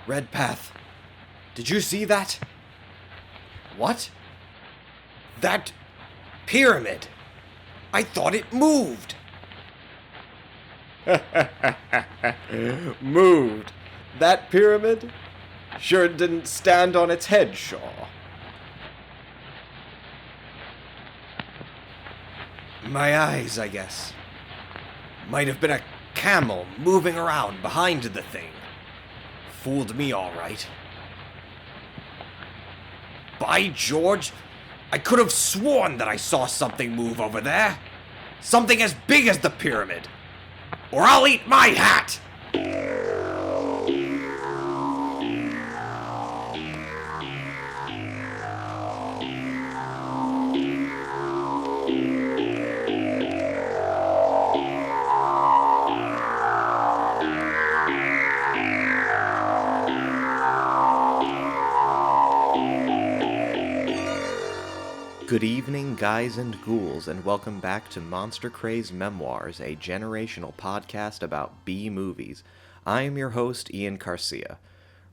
Redpath, did you see that? What? That pyramid. I thought it moved. Moved? That pyramid? Sure didn't stand on its head, Shaw. My eyes, I guess. Might have been a camel moving around behind the thing. Fooled me all right. By George, I could have sworn that I saw something move over there. Something as big as the pyramid. Or I'll eat my hat! Good evening, guys and ghouls, and welcome back to Monster Craze Memoirs, a generational podcast about B-movies. I am your host, Ian Garcia.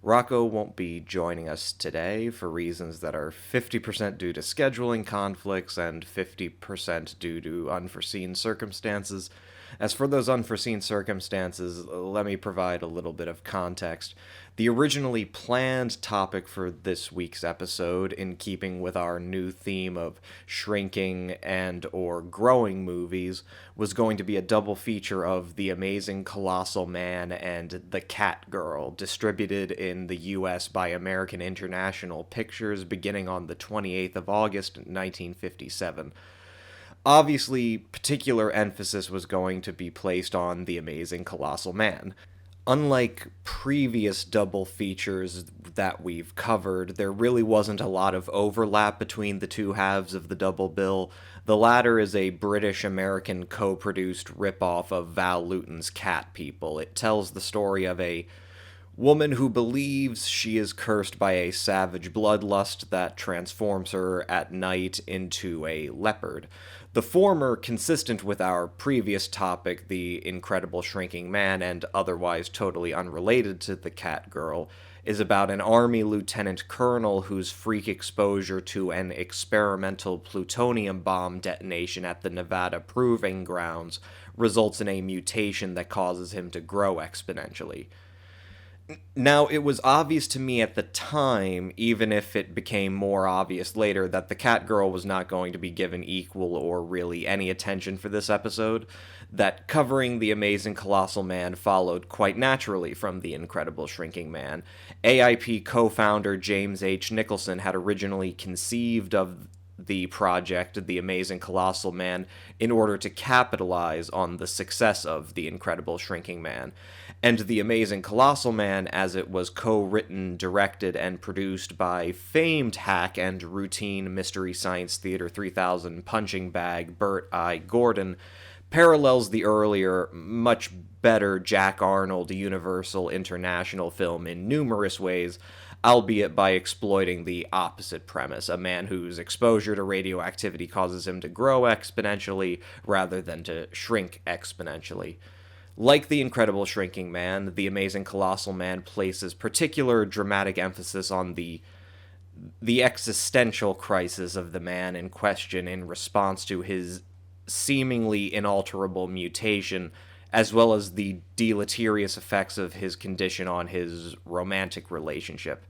Rocco won't be joining us today for reasons that are 50% due to scheduling conflicts and 50% due to unforeseen circumstances. As for those unforeseen circumstances, let me provide a little bit of context. The originally planned topic for this week's episode, in keeping with our new theme of shrinking and or growing movies, was going to be a double feature of The Amazing Colossal Man and The Cat Girl, distributed in the US by American International Pictures beginning on the 28th of August, 1957. Obviously, particular emphasis was going to be placed on The Amazing Colossal Man. Unlike previous double features that we've covered, there really wasn't a lot of overlap between the two halves of the double bill. The latter is a British-American co-produced ripoff of Val Lewton's Cat People. It tells the story of a woman who believes she is cursed by a savage bloodlust that transforms her at night into a leopard. The former, consistent with our previous topic, The Incredible Shrinking Man, and otherwise totally unrelated to the Cat Girl, is about an Army lieutenant colonel whose freak exposure to an experimental plutonium bomb detonation at the Nevada Proving Grounds results in a mutation that causes him to grow exponentially. Now, it was obvious to me at the time, even if it became more obvious later, that the Cat Girl was not going to be given equal or really any attention for this episode, that covering The Amazing Colossal Man followed quite naturally from The Incredible Shrinking Man. A.I.P. co-founder James H. Nicholson had originally conceived of the project, The Amazing Colossal Man, in order to capitalize on the success of The Incredible Shrinking Man. And The Amazing Colossal Man, as it was co-written, directed, and produced by famed hack and routine Mystery Science Theater 3000 punching bag Burt I. Gordon, parallels the earlier, much better Jack Arnold Universal International film in numerous ways, albeit by exploiting the opposite premise, a man whose exposure to radioactivity causes him to grow exponentially rather than to shrink exponentially. Like The Incredible Shrinking Man, The Amazing Colossal Man places particular dramatic emphasis on the existential crisis of the man in question in response to his seemingly inalterable mutation, as well as the deleterious effects of his condition on his romantic relationship.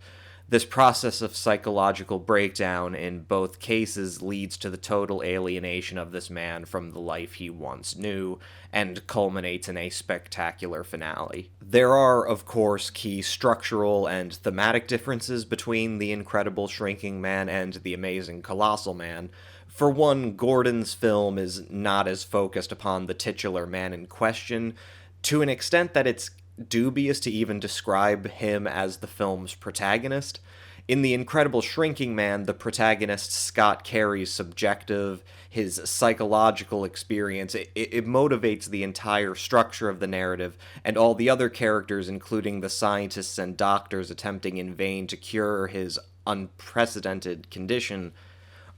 This process of psychological breakdown in both cases leads to the total alienation of this man from the life he once knew, and culminates in a spectacular finale. There are, of course, key structural and thematic differences between The Incredible Shrinking Man and The Amazing Colossal Man. For one, Gordon's film is not as focused upon the titular man in question, to an extent that it's dubious to even describe him as the film's protagonist. In The Incredible Shrinking Man, the protagonist, Scott Carey's subjective, his psychological experience, it motivates the entire structure of the narrative, and all the other characters, including the scientists and doctors attempting in vain to cure his unprecedented condition,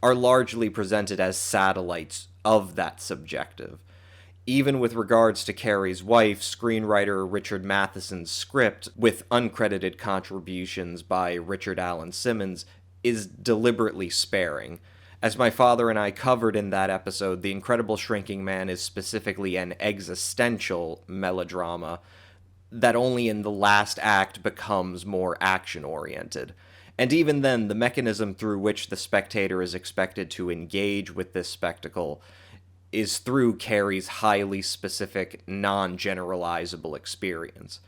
are largely presented as satellites of that subjective. Even with regards to Carrie's wife, screenwriter Richard Matheson's script, with uncredited contributions by Richard Allen Simmons, is deliberately sparing. As my father and I covered in that episode, The Incredible Shrinking Man is specifically an existential melodrama that only in the last act becomes more action-oriented. And even then, the mechanism through which the spectator is expected to engage with this spectacle is through Carrie's highly specific, non-generalizable experience.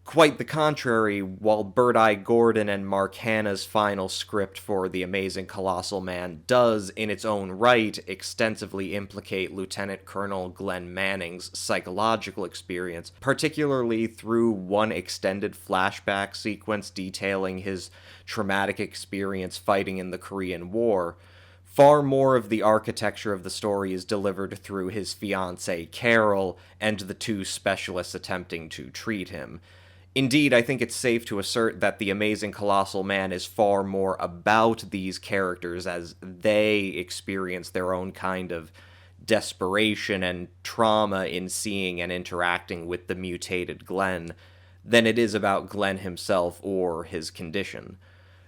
Quite the contrary, while Bird-Eye Gordon and Mark Hanna's final script for The Amazing Colossal Man does, in its own right, extensively implicate Lieutenant Colonel Glenn Manning's psychological experience, particularly through one extended flashback sequence detailing his traumatic experience fighting in the Korean War, far more of the architecture of the story is delivered through his fiancée Carol and the two specialists attempting to treat him. Indeed, I think it's safe to assert that The Amazing Colossal Man is far more about these characters as they experience their own kind of desperation and trauma in seeing and interacting with the mutated Glenn than it is about Glenn himself or his condition.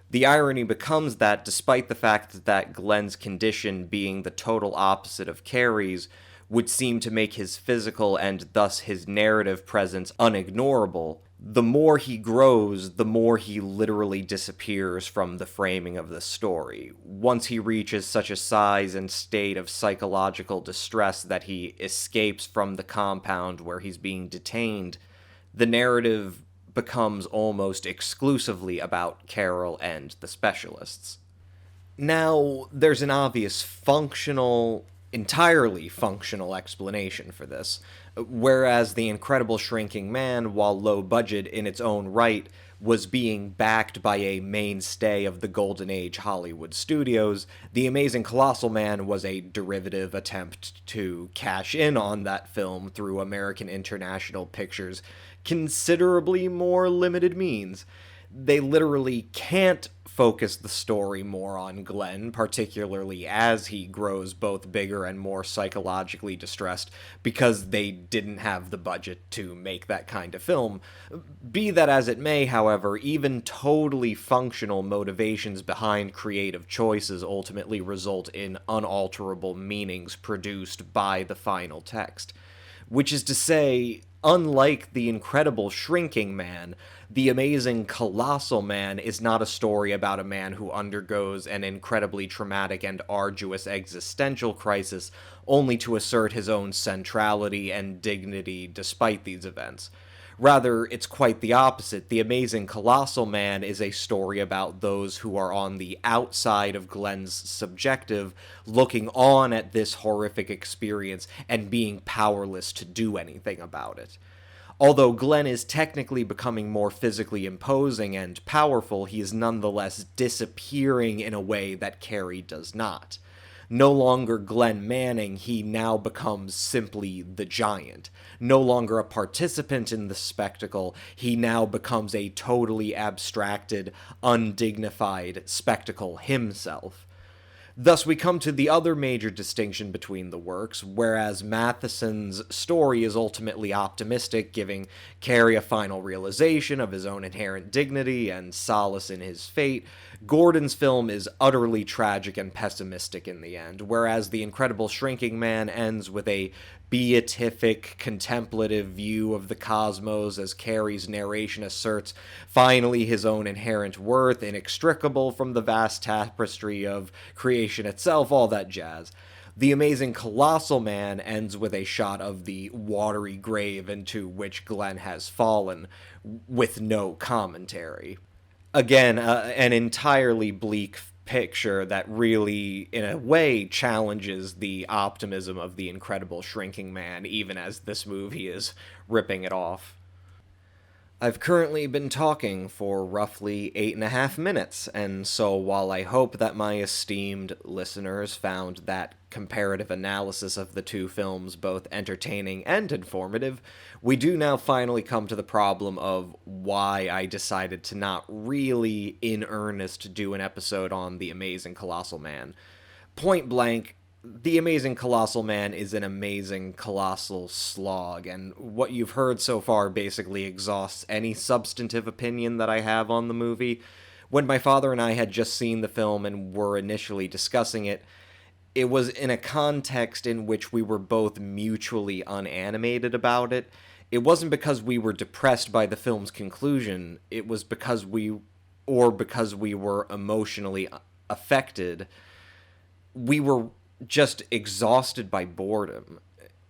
The irony becomes that, despite the fact that Glenn's condition being the total opposite of Carrie's would seem to make his physical and thus his narrative presence unignorable, the more he grows, the more he literally disappears from the framing of the story. Once he reaches such a size and state of psychological distress that he escapes from the compound where he's being detained, the narrative becomes almost exclusively about Carol and the specialists. Now, there's an obvious entirely functional explanation for this. Whereas The Incredible Shrinking Man, while low budget in its own right, was being backed by a mainstay of the Golden Age Hollywood studios, The Amazing Colossal Man was a derivative attempt to cash in on that film through American International Pictures' considerably more limited means. They literally can't focus the story more on Glenn, particularly as he grows both bigger and more psychologically distressed, because they didn't have the budget to make that kind of film. Be that as it may, however, even totally functional motivations behind creative choices ultimately result in unalterable meanings produced by the final text. Which is to say, unlike The Incredible Shrinking Man, The Amazing Colossal Man is not a story about a man who undergoes an incredibly traumatic and arduous existential crisis only to assert his own centrality and dignity despite these events. Rather, it's quite the opposite. The Amazing Colossal Man is a story about those who are on the outside of Glenn's subjective, looking on at this horrific experience and being powerless to do anything about it. Although Glenn is technically becoming more physically imposing and powerful, he is nonetheless disappearing in a way that Carrie does not. No longer Glenn Manning, he now becomes simply the Giant. No longer a participant in the spectacle, he now becomes a totally abstracted, undignified spectacle himself. Thus, we come to the other major distinction between the works. Whereas Matheson's story is ultimately optimistic, giving Carrie a final realization of his own inherent dignity and solace in his fate, Gordon's film is utterly tragic and pessimistic in the end, whereas The Incredible Shrinking Man ends with a beatific, contemplative view of the cosmos as Carrie's narration asserts finally his own inherent worth, inextricable from the vast tapestry of creation itself, all that jazz. The Amazing Colossal Man ends with a shot of the watery grave into which Glenn has fallen, with no commentary. Again, an entirely bleak picture that really, in a way, challenges the optimism of The Incredible Shrinking Man, even as this movie is ripping it off. I've currently been talking for roughly 8.5 minutes, and so while I hope that my esteemed listeners found that comparative analysis of the two films both entertaining and informative, we do now finally come to the problem of why I decided to not really, in earnest, do an episode on The Amazing Colossal Man. Point blank, The Amazing Colossal Man is an amazing colossal slog, and what you've heard so far basically exhausts any substantive opinion that I have on the movie. When my father and I had just seen the film and were initially discussing it, it was in a context in which we were both mutually unanimated about it. It wasn't because we were depressed by the film's conclusion, it was because we were emotionally affected. We were just exhausted by boredom.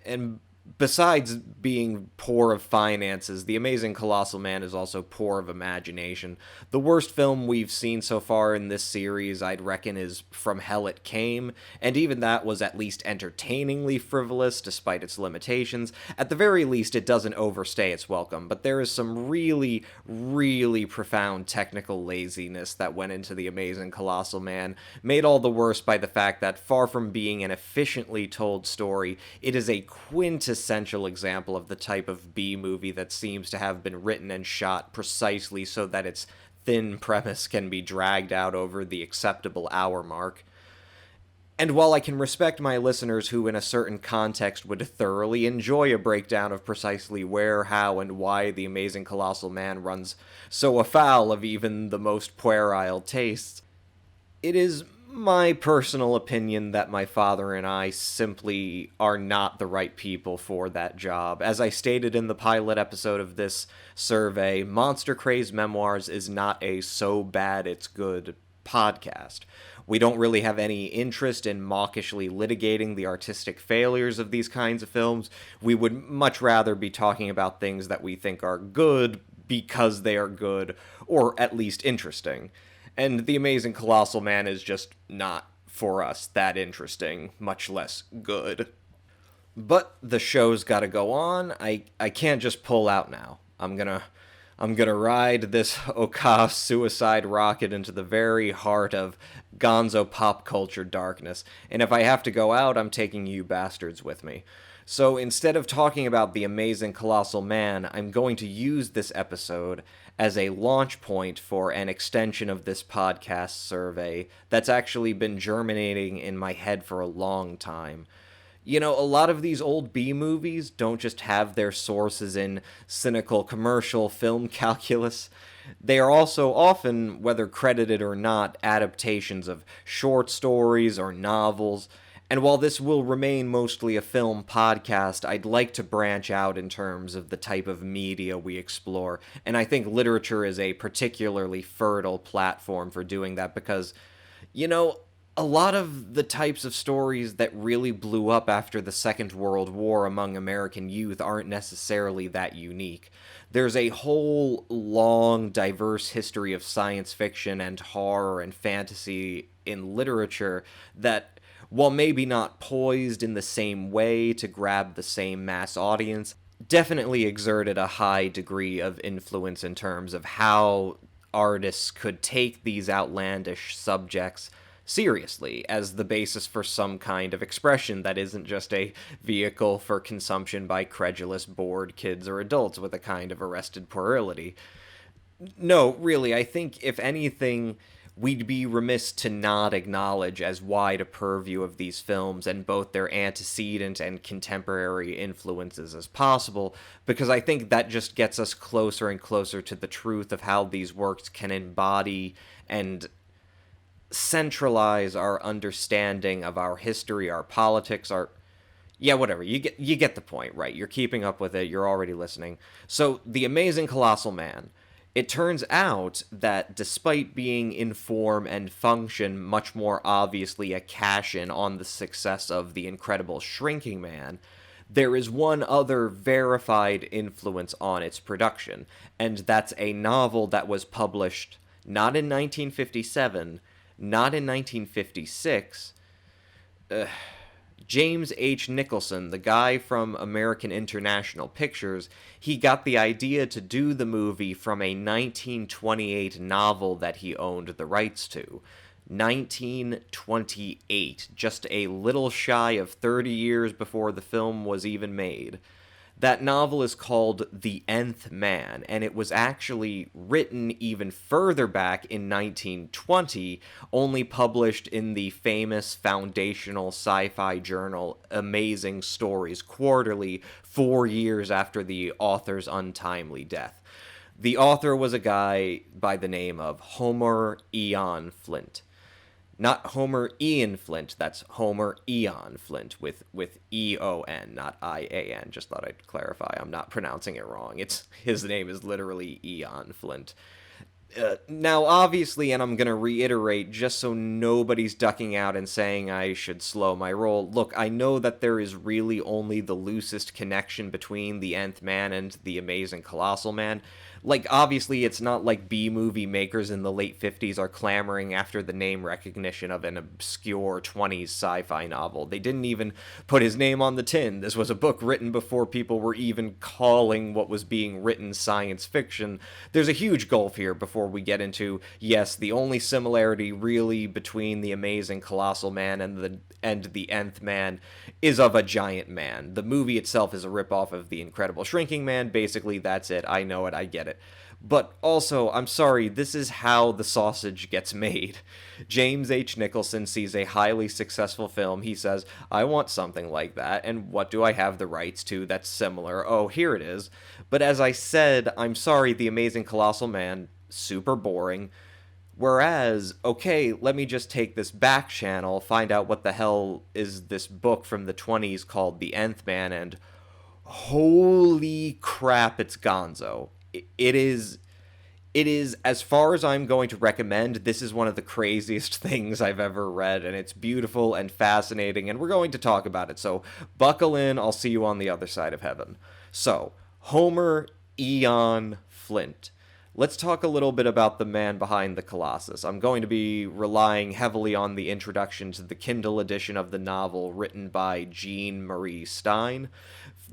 And besides being poor of finances, The Amazing Colossal Man is also poor of imagination. The worst film we've seen so far in this series, I'd reckon, is From Hell It Came, and even that was at least entertainingly frivolous, despite its limitations. At the very least, it doesn't overstay its welcome, but there is some really, really profound technical laziness that went into The Amazing Colossal Man, made all the worse by the fact that, far from being an efficiently told story, it is a quintessential example of the type of B-movie that seems to have been written and shot precisely so that its thin premise can be dragged out over the acceptable hour mark. And while I can respect my listeners who in a certain context would thoroughly enjoy a breakdown of precisely where, how, and why The Amazing Colossal Man runs so afoul of even the most puerile tastes, it is my personal opinion that my father and I simply are not the right people for that job. As I stated in the pilot episode of this survey, Monster Craze Memoirs is not a so bad it's good podcast. We don't really have any interest in mawkishly litigating the artistic failures of these kinds of films. We would much rather be talking about things that we think are good because they are good, or at least interesting. And The Amazing Colossal Man is just not, for us, that interesting, much less good. But the show's gotta go on. I can't just pull out now. I'm gonna ride this Oka suicide rocket into the very heart of gonzo pop culture darkness, and if I have to go out, I'm taking you bastards with me. So instead of talking about The Amazing Colossal Man, I'm going to use this episode as a launch point for an extension of this podcast survey that's actually been germinating in my head for a long time. You know, a lot of these old B-movies don't just have their sources in cynical commercial film calculus. They are also often, whether credited or not, adaptations of short stories or novels. And while this will remain mostly a film podcast, I'd like to branch out in terms of the type of media we explore. And I think literature is a particularly fertile platform for doing that because, you know, a lot of the types of stories that really blew up after the Second World War among American youth aren't necessarily that unique. There's a whole long, diverse history of science fiction and horror and fantasy in literature that, while maybe not poised in the same way to grab the same mass audience, definitely exerted a high degree of influence in terms of how artists could take these outlandish subjects seriously as the basis for some kind of expression that isn't just a vehicle for consumption by credulous, bored kids or adults with a kind of arrested puerility. No, really, I think if anything, we'd be remiss to not acknowledge as wide a purview of these films and both their antecedent and contemporary influences as possible, because I think that just gets us closer and closer to the truth of how these works can embody and centralize our understanding of our history, our politics, our... Yeah, whatever. You get the point, right? You're keeping up with it. You're already listening. So, The Amazing Colossal Man. It turns out that despite being in form and function much more obviously a cash-in on the success of The Incredible Shrinking Man, there is one other verified influence on its production, and that's a novel that was published not in 1957, not in 1956. James H. Nicholson, the guy from American International Pictures, he got the idea to do the movie from a 1928 novel that he owned the rights to. 1928, just a little shy of 30 years before the film was even made. That novel is called The Nth Man, and it was actually written even further back in 1920, only published in the famous foundational sci-fi journal Amazing Stories Quarterly 4 years after the author's untimely death. The author was a guy by the name of Homer Eon Flint. Not Homer Ian Flint, that's Homer Eon Flint with E-O-N, not I-A-N. Just thought I'd clarify. I'm not pronouncing it wrong. His name is literally Eon Flint. Now, obviously, and I'm going to reiterate, just so nobody's ducking out and saying I should slow my roll, look, I know that there is really only the loosest connection between the Nth Man and the Amazing Colossal Man. Like, obviously, it's not like B-movie makers in the late 50s are clamoring after the name recognition of an obscure 20s sci-fi novel. They didn't even put his name on the tin. This was a book written before people were even calling what was being written science fiction. There's a huge gulf here before we get into, yes, the only similarity really between the Amazing Colossal Man and the Nth Man is of a giant man. The movie itself is a ripoff of The Incredible Shrinking Man. Basically, that's it. I know it. I get it. But also, I'm sorry, this is how the sausage gets made. James H. Nicholson sees a highly successful film. He says, I want something like that, and what do I have the rights to that's similar? Oh, here it is. But as I said, I'm sorry, The Amazing Colossal Man, super boring. Whereas, okay, let me just take this back channel, find out what the hell is this book from the 20s called The Nth Man, and holy crap, it's gonzo. It is, as far as I'm going to recommend, this is one of the craziest things I've ever read, and it's beautiful and fascinating, and we're going to talk about it, so buckle in, I'll see you on the other side of heaven. So, Homer Eon Flint. Let's talk a little bit about the man behind the Colossus. I'm going to be relying heavily on the introduction to the Kindle edition of the novel written by Jean Marie Stein.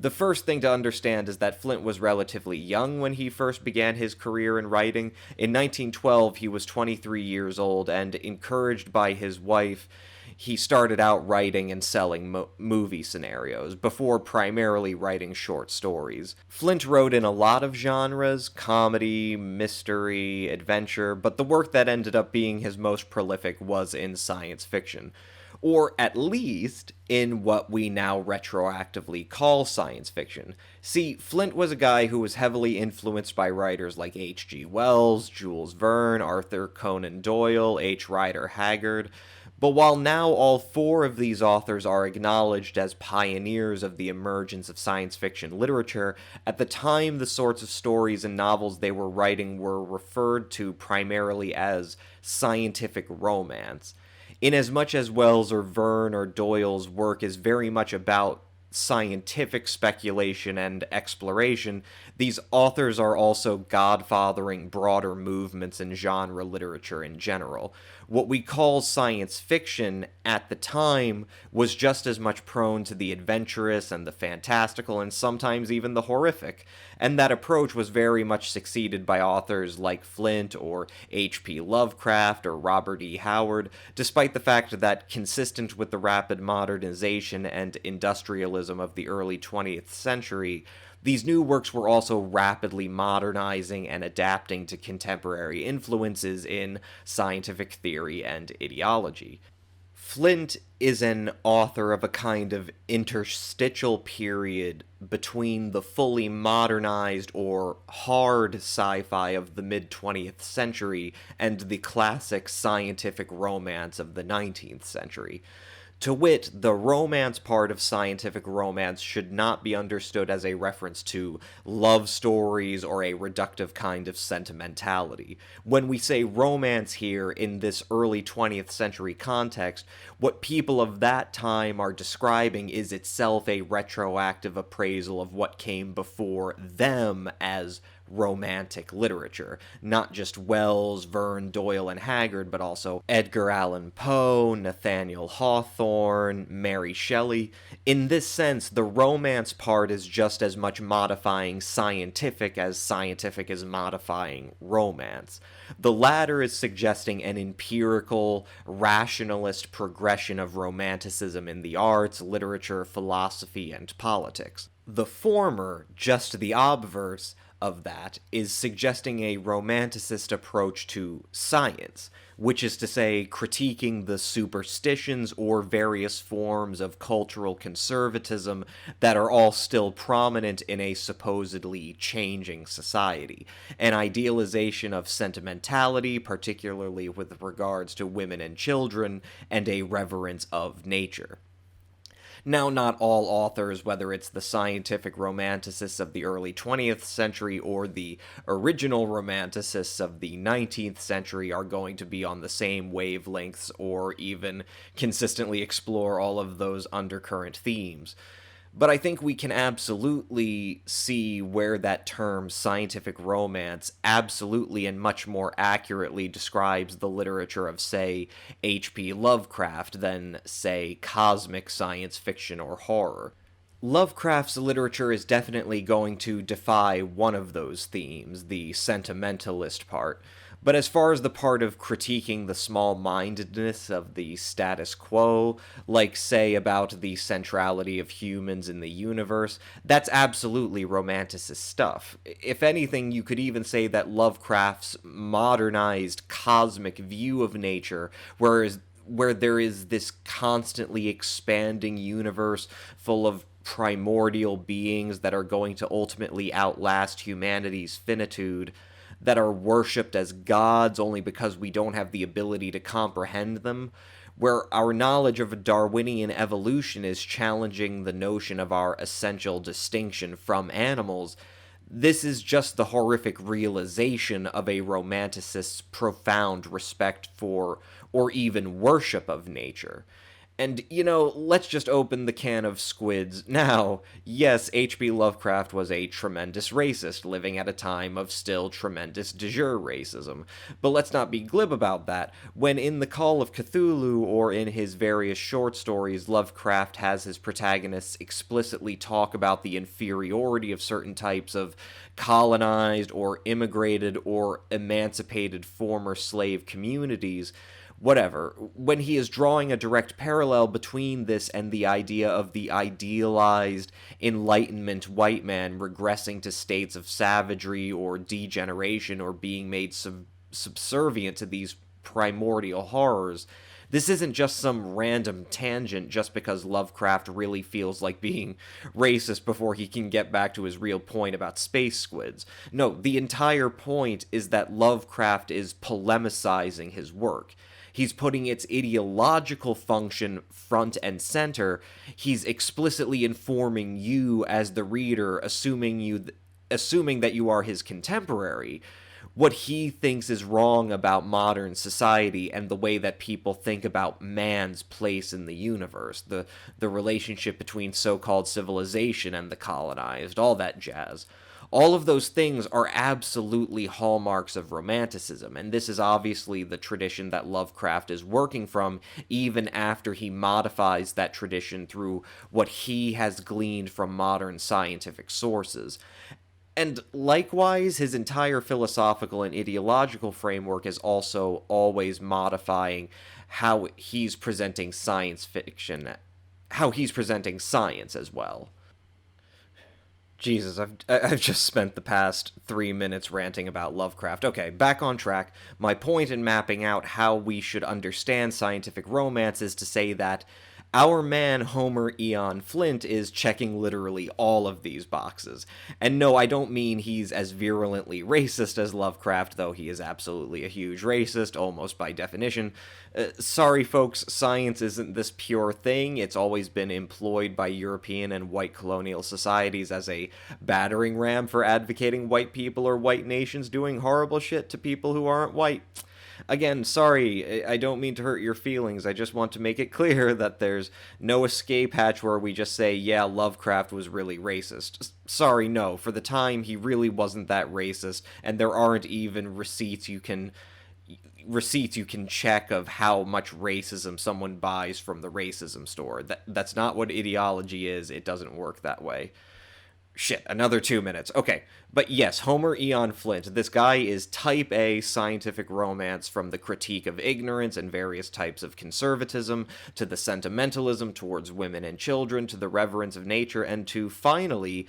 The first thing to understand is that Flint was relatively young when he first began his career in writing. In 1912, he was 23 years old, and encouraged by his wife, he started out writing and selling movie scenarios, before primarily writing short stories. Flint wrote in a lot of genres, comedy, mystery, adventure, but the work that ended up being his most prolific was in science fiction. Or at least in what we now retroactively call science fiction. See, Flint was a guy who was heavily influenced by writers like H.G. Wells, Jules Verne, Arthur Conan Doyle, H. Rider Haggard. But while now all four of these authors are acknowledged as pioneers of the emergence of science fiction literature, at the time the sorts of stories and novels they were writing were referred to primarily as scientific romance. Inasmuch as Wells or Verne or Doyle's work is very much about scientific speculation and exploration, these authors are also godfathering broader movements in genre literature in general. What we call science fiction at the time was just as much prone to the adventurous and the fantastical and sometimes even the horrific, and that approach was very much succeeded by authors like Flint or H.P. Lovecraft or Robert E. Howard, despite the fact that, consistent with the rapid modernization and industrialism of the early 20th century, these new works were also rapidly modernizing and adapting to contemporary influences in scientific theory and ideology. Flint is an author of a kind of interstitial period between the fully modernized or hard sci-fi of the mid-20th century and the classic scientific romance of the 19th century. To wit, the romance part of scientific romance should not be understood as a reference to love stories or a reductive kind of sentimentality. When we say romance here in this early 20th century context, what people of that time are describing is itself a retroactive appraisal of what came before them as romantic literature. Not just Wells, Verne, Doyle, and Haggard, but also Edgar Allan Poe, Nathaniel Hawthorne, Mary Shelley. In this sense, the romance part is just as much modifying scientific as scientific is modifying romance. The latter is suggesting an empirical, rationalist progression of romanticism in the arts, literature, philosophy, and politics. The former, just the obverse of that, is suggesting a romanticist approach to science, which is to say, critiquing the superstitions or various forms of cultural conservatism that are all still prominent in a supposedly changing society. An idealization of sentimentality, particularly with regards to women and children, and a reverence of nature. Now, not all authors, whether it's the scientific romanticists of the early 20th century or the original romanticists of the 19th century, are going to be on the same wavelengths or even consistently explore all of those undercurrent themes. But I think we can absolutely see where that term scientific romance absolutely and much more accurately describes the literature of, say, H.P. Lovecraft than, say, cosmic science fiction or horror. Lovecraft's literature is definitely going to defy one of those themes, the sentimentalist part. But as far as the part of critiquing the small-mindedness of the status quo, like, say, about the centrality of humans in the universe, that's absolutely romanticist stuff. If anything, you could even say that Lovecraft's modernized cosmic view of nature, where there is this constantly expanding universe full of primordial beings that are going to ultimately outlast humanity's finitude, that are worshipped as gods only because we don't have the ability to comprehend them, where our knowledge of Darwinian evolution is challenging the notion of our essential distinction from animals. This is just the horrific realization of a romanticist's profound respect for, or even worship of, nature. And, let's just open the can of squids now. Yes, H.P. Lovecraft was a tremendous racist, living at a time of still tremendous de jure racism. But let's not be glib about that. When in The Call of Cthulhu or in his various short stories, Lovecraft has his protagonists explicitly talk about the inferiority of certain types of colonized or immigrated or emancipated former slave communities, whatever, when he is drawing a direct parallel between this and the idea of the idealized Enlightenment white man regressing to states of savagery or degeneration or being made subservient to these primordial horrors, this isn't just some random tangent just because Lovecraft really feels like being racist before he can get back to his real point about space squids. No, the entire point is that Lovecraft is polemicizing his work. He's putting its ideological function front and center. He's explicitly informing you as the reader, assuming that you are his contemporary, what he thinks is wrong about modern society and the way that people think about man's place in the universe, the relationship between so-called civilization and the colonized, all that jazz. All of those things are absolutely hallmarks of Romanticism, and this is obviously the tradition that Lovecraft is working from, even after he modifies that tradition through what he has gleaned from modern scientific sources. And likewise, his entire philosophical and ideological framework is also always modifying how he's presenting science fiction, how he's presenting science as well. Jesus, I've just spent the past 3 minutes ranting about Lovecraft. Okay, back on track. My point in mapping out how we should understand scientific romance is to say that our man Homer Eon Flint is checking literally all of these boxes. And no, I don't mean he's as virulently racist as Lovecraft, though he is absolutely a huge racist, almost by definition. Sorry folks, science isn't this pure thing. It's always been employed by European and white colonial societies as a battering ram for advocating white people or white nations doing horrible shit to people who aren't white. Again, sorry, I don't mean to hurt your feelings. I just want to make it clear that there's no escape hatch where we just say, yeah, Lovecraft was really racist. Sorry, no. For the time, he really wasn't that racist, and there aren't even receipts you can check of how much racism someone buys from the racism store. That's not what ideology is. It doesn't work that way. Shit, another 2 minutes. Okay, but yes, Homer Eon Flint. This guy is type A scientific romance, from the critique of ignorance and various types of conservatism, to the sentimentalism towards women and children, to the reverence of nature, and to, finally,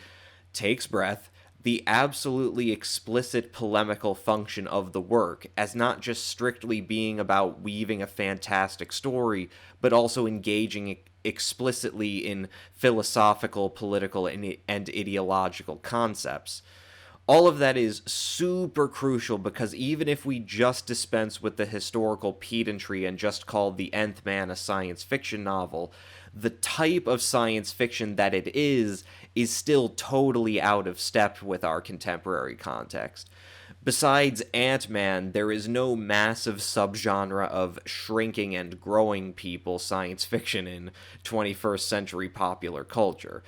takes breath, the absolutely explicit polemical function of the work, as not just strictly being about weaving a fantastic story, but also engaging explicitly in philosophical, political, and ideological concepts. All of that is super crucial, because even if we just dispense with the historical pedantry and just call The Nth Man a science fiction novel, the type of science fiction that it is still totally out of step with our contemporary context. Besides Ant-Man, there is no massive subgenre of shrinking and growing people science fiction in 21st century popular culture.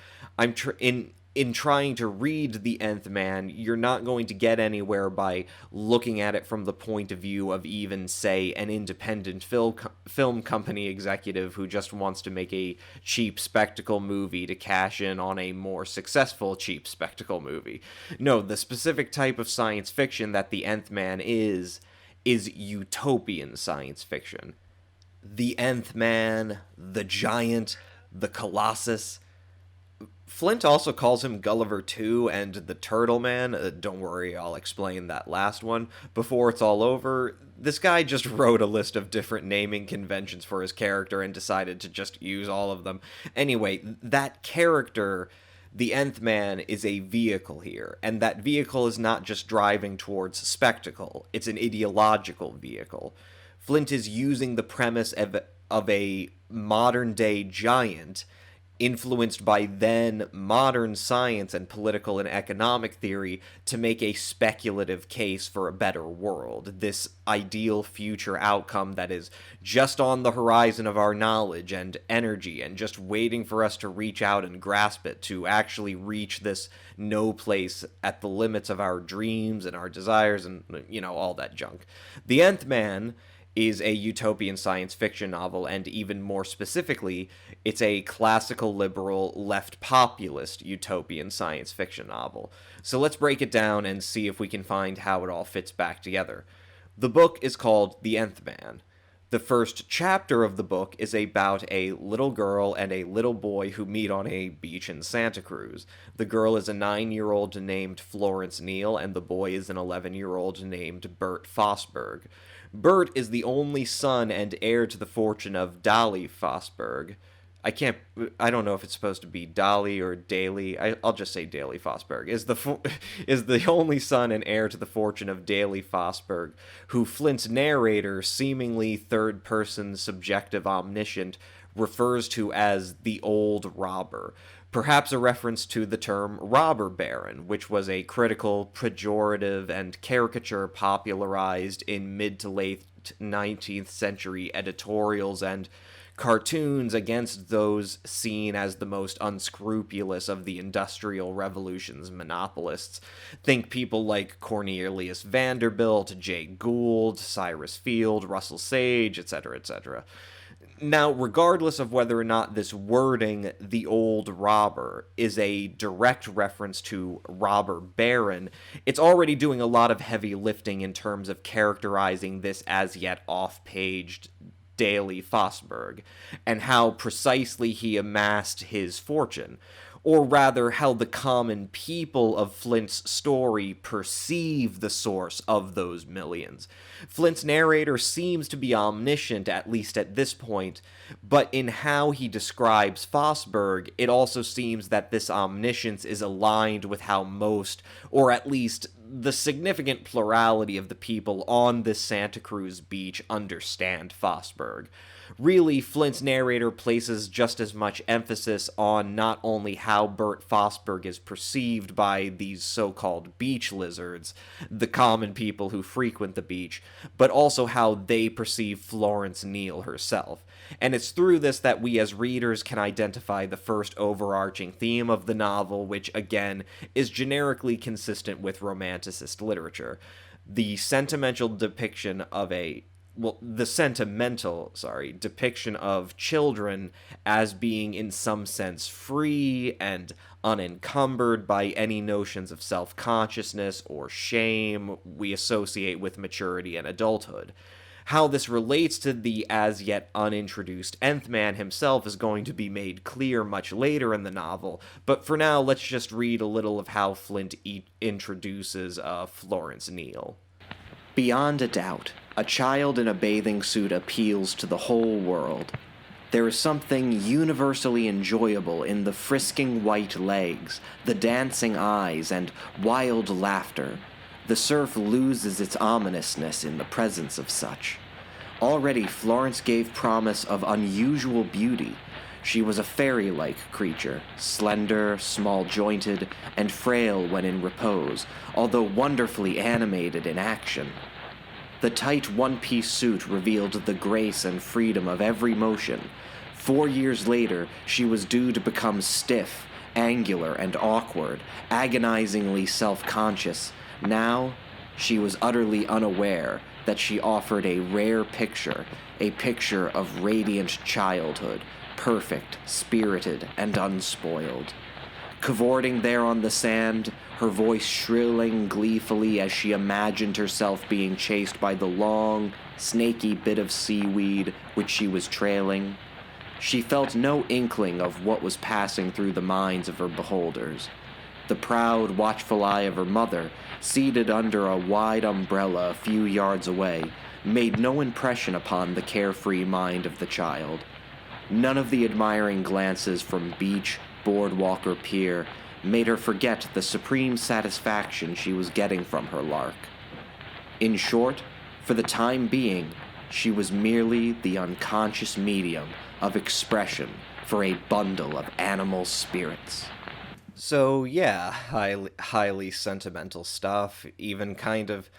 In trying to read The Nth Man, you're not going to get anywhere by looking at it from the point of view of even, say, an independent film company executive who just wants to make a cheap spectacle movie to cash in on a more successful cheap spectacle movie. No, the specific type of science fiction that The Nth Man is utopian science fiction. The Nth Man, the Giant, the Colossus. Flint also calls him Gulliver 2 and the Turtle Man. Don't worry, I'll explain that last one before it's all over. This guy just wrote a list of different naming conventions for his character and decided to just use all of them. Anyway, that character, the Nth Man, is a vehicle here, and that vehicle is not just driving towards spectacle, it's an ideological vehicle. Flint is using the premise of a modern-day giant influenced by then modern science and political and economic theory to make a speculative case for a better world, this ideal future outcome that is just on the horizon of our knowledge and energy and just waiting for us to reach out and grasp it, to actually reach this no place at the limits of our dreams and our desires and, all that junk. The Nth Man is a utopian science fiction novel, and even more specifically, it's a classical liberal, left populist utopian science fiction novel. So let's break it down and see if we can find how it all fits back together. The book is called The Nth Man. The first chapter of the book is about a little girl and a little boy who meet on a beach in Santa Cruz. The girl is a 9-year-old named Florence Neal, and the boy is an 11-year-old named Bert Fosberg. Bert is the only son and heir to the fortune of Dolly Fosberg. I don't know if it's supposed to be Dolly or Daly. I'll just say Daly Fosberg. Is the only son and heir to the fortune of Daly Fosberg, who Flint's narrator, seemingly third-person subjective omniscient, refers to as the Old Robber. Perhaps a reference to the term robber baron, which was a critical, pejorative, and caricature popularized in mid to late 19th century editorials and cartoons against those seen as the most unscrupulous of the Industrial Revolution's monopolists. Think people like Cornelius Vanderbilt, Jay Gould, Cyrus Field, Russell Sage, etc., etc. Now, regardless of whether or not this wording, the old robber, is a direct reference to robber baron, it's already doing a lot of heavy lifting in terms of characterizing this as yet off-paged Daly Fosberg, and how precisely he amassed his fortune, or rather how the common people of Flint's story perceive the source of those millions. Flint's narrator seems to be omniscient, at least at this point, but in how he describes Fosberg, it also seems that this omniscience is aligned with how most, or at least the significant plurality of the people on this Santa Cruz beach understand Fosberg. Really, Flint's narrator places just as much emphasis on not only how Bert Fosberg is perceived by these so-called beach lizards, the common people who frequent the beach, but also how they perceive Florence Neal herself. And it's through this that we as readers can identify the first overarching theme of the novel, which, again, is generically consistent with Romanticist literature. The sentimental depiction of a the sentimental, depiction of children as being in some sense free and unencumbered by any notions of self-consciousness or shame we associate with maturity and adulthood. How this relates to the as yet unintroduced Nth Man himself is going to be made clear much later in the novel, but for now let's just read a little of how Flint introduces Florence Niel. Beyond a doubt, a child in a bathing suit appeals to the whole world. There is something universally enjoyable in the frisking white legs, the dancing eyes, and wild laughter. The surf loses its ominousness in the presence of such. Already Florence gave promise of unusual beauty. She was a fairy-like creature, slender, small-jointed, and frail when in repose, although wonderfully animated in action. The tight one-piece suit revealed the grace and freedom of every motion. 4 years later, she was due to become stiff, angular, and awkward, agonizingly self-conscious. Now, she was utterly unaware that she offered a rare picture, a picture of radiant childhood, perfect, spirited, and unspoiled. Cavorting there on the sand, her voice shrilling gleefully as she imagined herself being chased by the long, snaky bit of seaweed which she was trailing, she felt no inkling of what was passing through the minds of her beholders. The proud, watchful eye of her mother, seated under a wide umbrella a few yards away, made no impression upon the carefree mind of the child. None of the admiring glances from beach, boardwalk, or pier made her forget the supreme satisfaction she was getting from her lark. In short, for the time being, she was merely the unconscious medium of expression for a bundle of animal spirits. So yeah, highly sentimental stuff, even kind of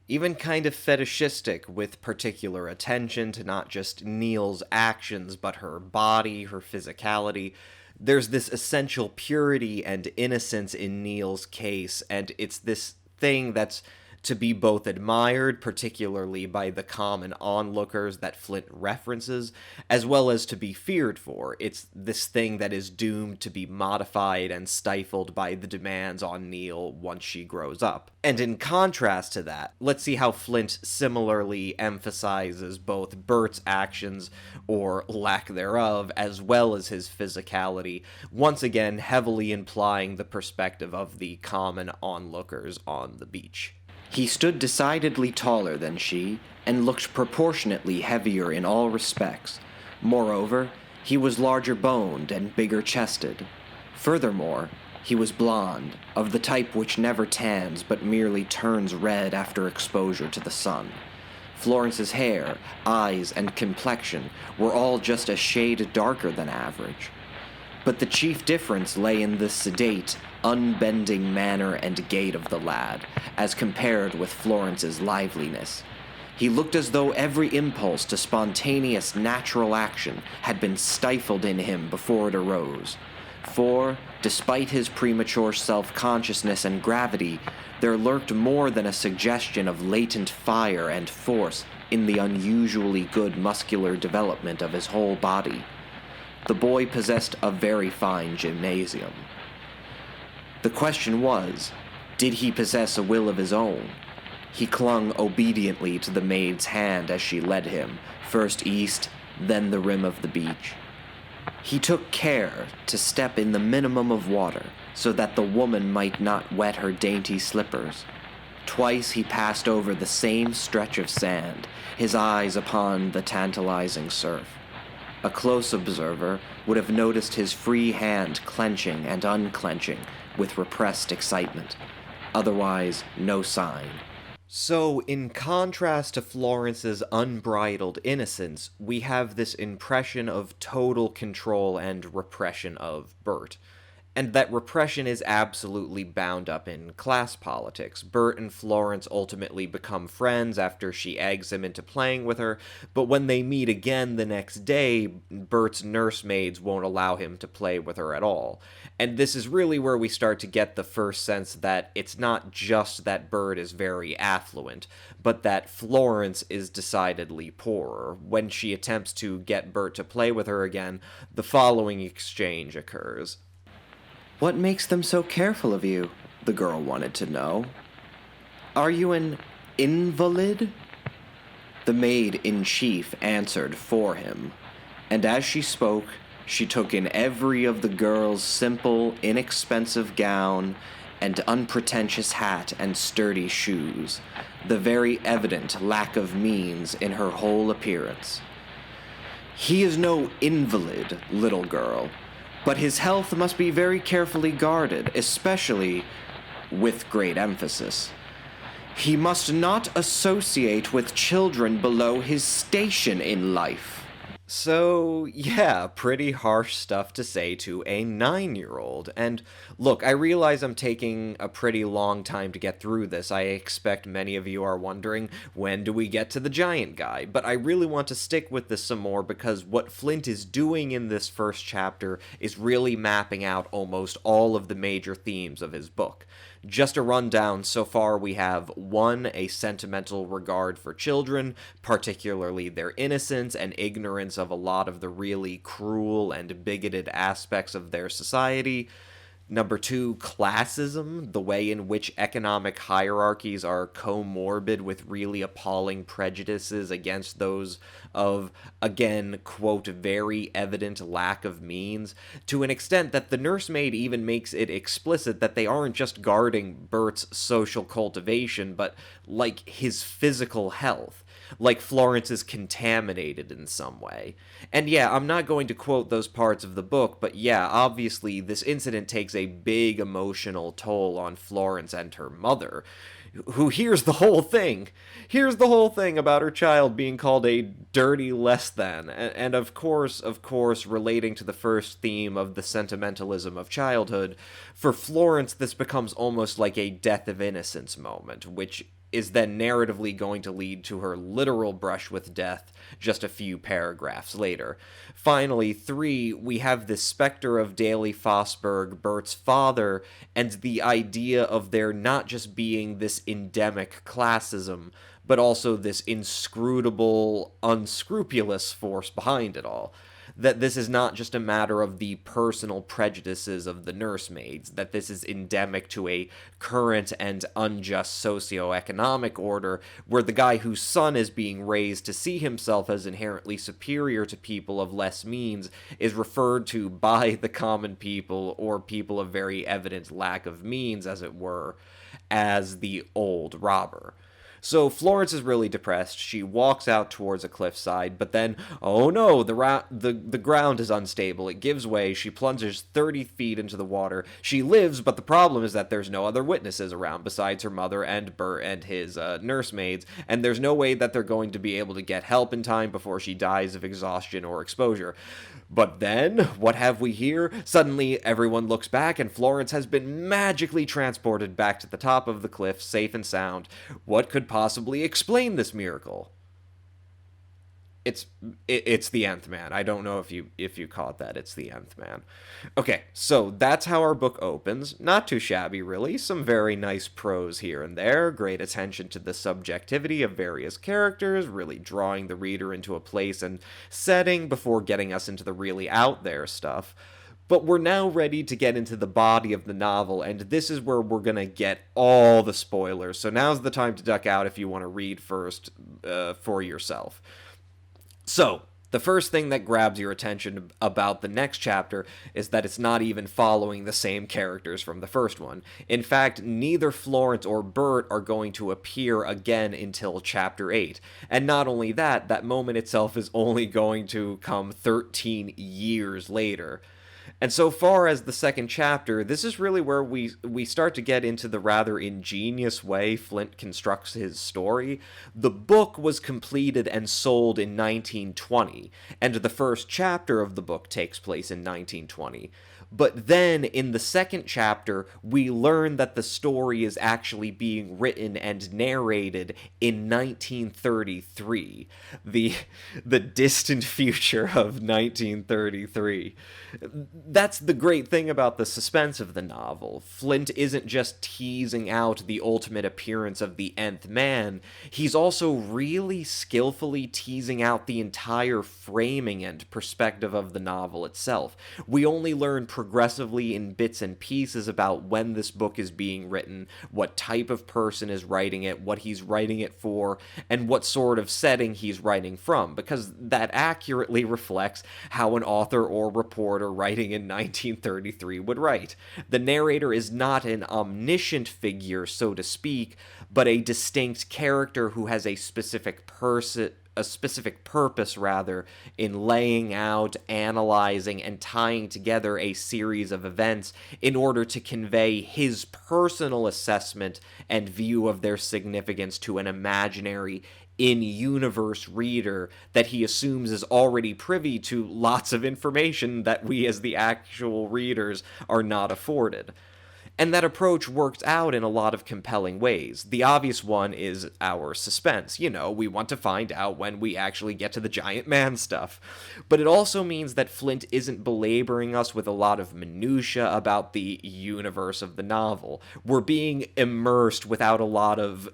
fetishistic, with particular attention to not just Niel's actions, but her body, her physicality. There's this essential purity and innocence in Niel's case, and it's this thing that's to be both admired, particularly by the common onlookers that Flint references, as well as to be feared for. It's this thing that is doomed to be modified and stifled by the demands on Niel once she grows up. And in contrast to that, let's see how Flint similarly emphasizes both Bert's actions, or lack thereof, as well as his physicality, once again heavily implying the perspective of the common onlookers on the beach. He stood decidedly taller than she, and looked proportionately heavier in all respects. Moreover, he was larger boned and bigger chested. Furthermore, he was blond, of the type which never tans but merely turns red after exposure to the sun. Florence's hair, eyes, and complexion were all just a shade darker than average. But the chief difference lay in the sedate, unbending manner and gait of the lad, as compared with Florence's liveliness. He looked as though every impulse to spontaneous natural action had been stifled in him before it arose. For, despite his premature self-consciousness and gravity, there lurked more than a suggestion of latent fire and force in the unusually good muscular development of his whole body. The boy possessed a very fine gymnasium. The question was, did he possess a will of his own? He clung obediently to the maid's hand as she led him, first east, then the rim of the beach. He took care to step in the minimum of water, so that the woman might not wet her dainty slippers. Twice he passed over the same stretch of sand, his eyes upon the tantalizing surf. A close observer would have noticed his free hand clenching and unclenching with repressed excitement. Otherwise, no sign. So, in contrast to Florence's unbridled innocence, we have this impression of total control and repression of Bert. and that repression is absolutely bound up in class politics. Bert and Florence ultimately become friends after she eggs him into playing with her, but when they meet again the next day, Bert's nursemaids won't allow him to play with her at all. And this is really where we start to get the first sense that it's not just that Bert is very affluent, but that Florence is decidedly poorer. When she attempts to get Bert to play with her again, the following exchange occurs. "What makes them so careful of you?" the girl wanted to know. "Are you an invalid?" The maid-in-chief answered for him, and as she spoke, she took in every of the girl's simple, inexpensive gown and unpretentious hat and sturdy shoes, the very evident lack of means in her whole appearance. "He is no invalid, little girl, but his health must be very carefully guarded, especially," with great emphasis, "he must not associate with children below his station in life." So, yeah, pretty harsh stuff to say to a 9-year-old. And look, I realize I'm taking a pretty long time to get through this. I expect many of you are wondering, when do we get to the giant guy? But I really want to stick with this some more because what Flint is doing in this first chapter is really mapping out almost all of the major themes of his book. Just a rundown, so far we have 1, a sentimental regard for children, particularly their innocence and ignorance of a lot of the really cruel and bigoted aspects of their society. Number 2, classism, the way in which economic hierarchies are comorbid with really appalling prejudices against those of, again, quote, very evident lack of means, to an extent that the nursemaid even makes it explicit that they aren't just guarding Bert's social cultivation, but, like, his physical health. Like Florence is contaminated in some way. And yeah, I'm not going to quote those parts of the book, but yeah, obviously this incident takes a big emotional toll on Florence and her mother, who hears the whole thing about her child being called a dirty less than, and of course, relating to the first theme of the sentimentalism of childhood, for Florence this becomes almost like a death of innocence moment, which is then narratively going to lead to her literal brush with death just a few paragraphs later. Finally, 3, we have the specter of Daley Fosberg, Bert's father, and the idea of there not just being this endemic classism, but also this inscrutable, unscrupulous force behind it all. That this is not just a matter of the personal prejudices of the nursemaids, that this is endemic to a current and unjust socio-economic order where the guy whose son is being raised to see himself as inherently superior to people of less means is referred to by the common people, or people of very evident lack of means, as it were, as the old robber. So Florence is really depressed. She walks out towards a cliffside, but then, oh no, the ground is unstable. It gives way. She plunges 30 feet into the water. She lives, but the problem is that there's no other witnesses around besides her mother and Bert and his nursemaids, and there's no way that they're going to be able to get help in time before she dies of exhaustion or exposure. But then, what have we here? Suddenly, everyone looks back, and Florence has been magically transported back to the top of the cliff, safe and sound. What could possibly explain this miracle? It's the Nth Man. I don't know if you caught that. It's the Nth Man. Okay, so that's how our book opens. Not too shabby, really. Some very nice prose here and there. Great attention to the subjectivity of various characters, really drawing the reader into a place and setting before getting us into the really out there stuff. But we're now ready to get into the body of the novel, and this is where we're going to get all the spoilers. So now's the time to duck out if you want to read first for yourself. So, the first thing that grabs your attention about the next chapter is that it's not even following the same characters from the first one. In fact, neither Florence or Bert are going to appear again until chapter 8. And not only that, that moment itself is only going to come 13 years later. And so far as the second chapter, this is really where we start to get into the rather ingenious way Flint constructs his story. The book was completed and sold in 1920, and the first chapter of the book takes place in 1920. But then, in the second chapter, we learn that the story is actually being written and narrated in 1933, the distant future of 1933. That's the great thing about the suspense of the novel. Flint isn't just teasing out the ultimate appearance of the Nth Man, he's also really skillfully teasing out the entire framing and perspective of the novel itself. We only learn progressively in bits and pieces about when this book is being written, what type of person is writing it, what he's writing it for, and what sort of setting he's writing from, because that accurately reflects how an author or reporter writing in 1933 would write. The narrator is not an omniscient figure, so to speak, but a distinct character who has a specific purpose in laying out, analyzing, and tying together a series of events in order to convey his personal assessment and view of their significance to an imaginary, in-universe reader that he assumes is already privy to lots of information that we as the actual readers are not afforded. And that approach works out in a lot of compelling ways. The obvious one is our suspense. We want to find out when we actually get to the giant man stuff. But it also means that Flint isn't belaboring us with a lot of minutia about the universe of the novel. We're being immersed without a lot of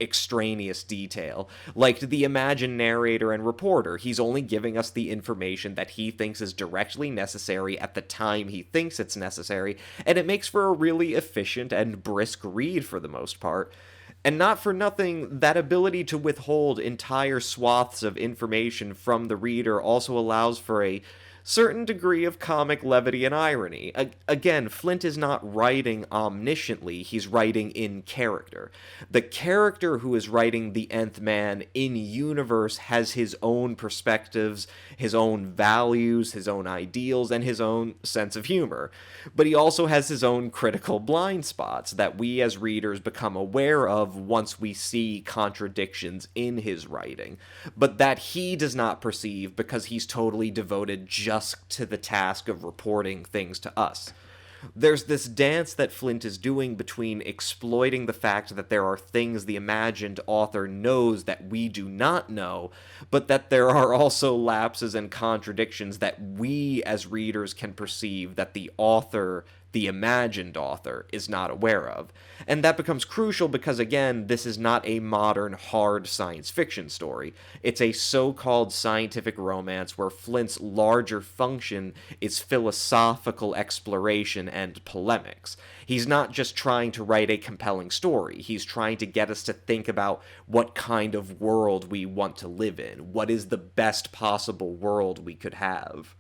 extraneous detail. Like the imagined narrator and reporter, he's only giving us the information that he thinks is directly necessary at the time he thinks it's necessary, and it makes for a really efficient and brisk read for the most part. And not for nothing, that ability to withhold entire swaths of information from the reader also allows for a certain degree of comic levity and irony. Again, Flint is not writing omnisciently, he's writing in character. The character who is writing the Nth Man in-universe has his own perspectives, his own values, his own ideals, and his own sense of humor. But he also has his own critical blind spots that we as readers become aware of once we see contradictions in his writing, but that he does not perceive because he's totally devoted just to the task of reporting things to us. There's this dance that Flint is doing between exploiting the fact that there are things the imagined author knows that we do not know, but that there are also lapses and contradictions that we as readers can perceive that the author, the imagined author, is not aware of. And that becomes crucial because, again, this is not a modern, hard science fiction story. It's a so-called scientific romance where Flint's larger function is philosophical exploration and polemics. He's not just trying to write a compelling story. He's trying to get us to think about what kind of world we want to live in. What is the best possible world we could have?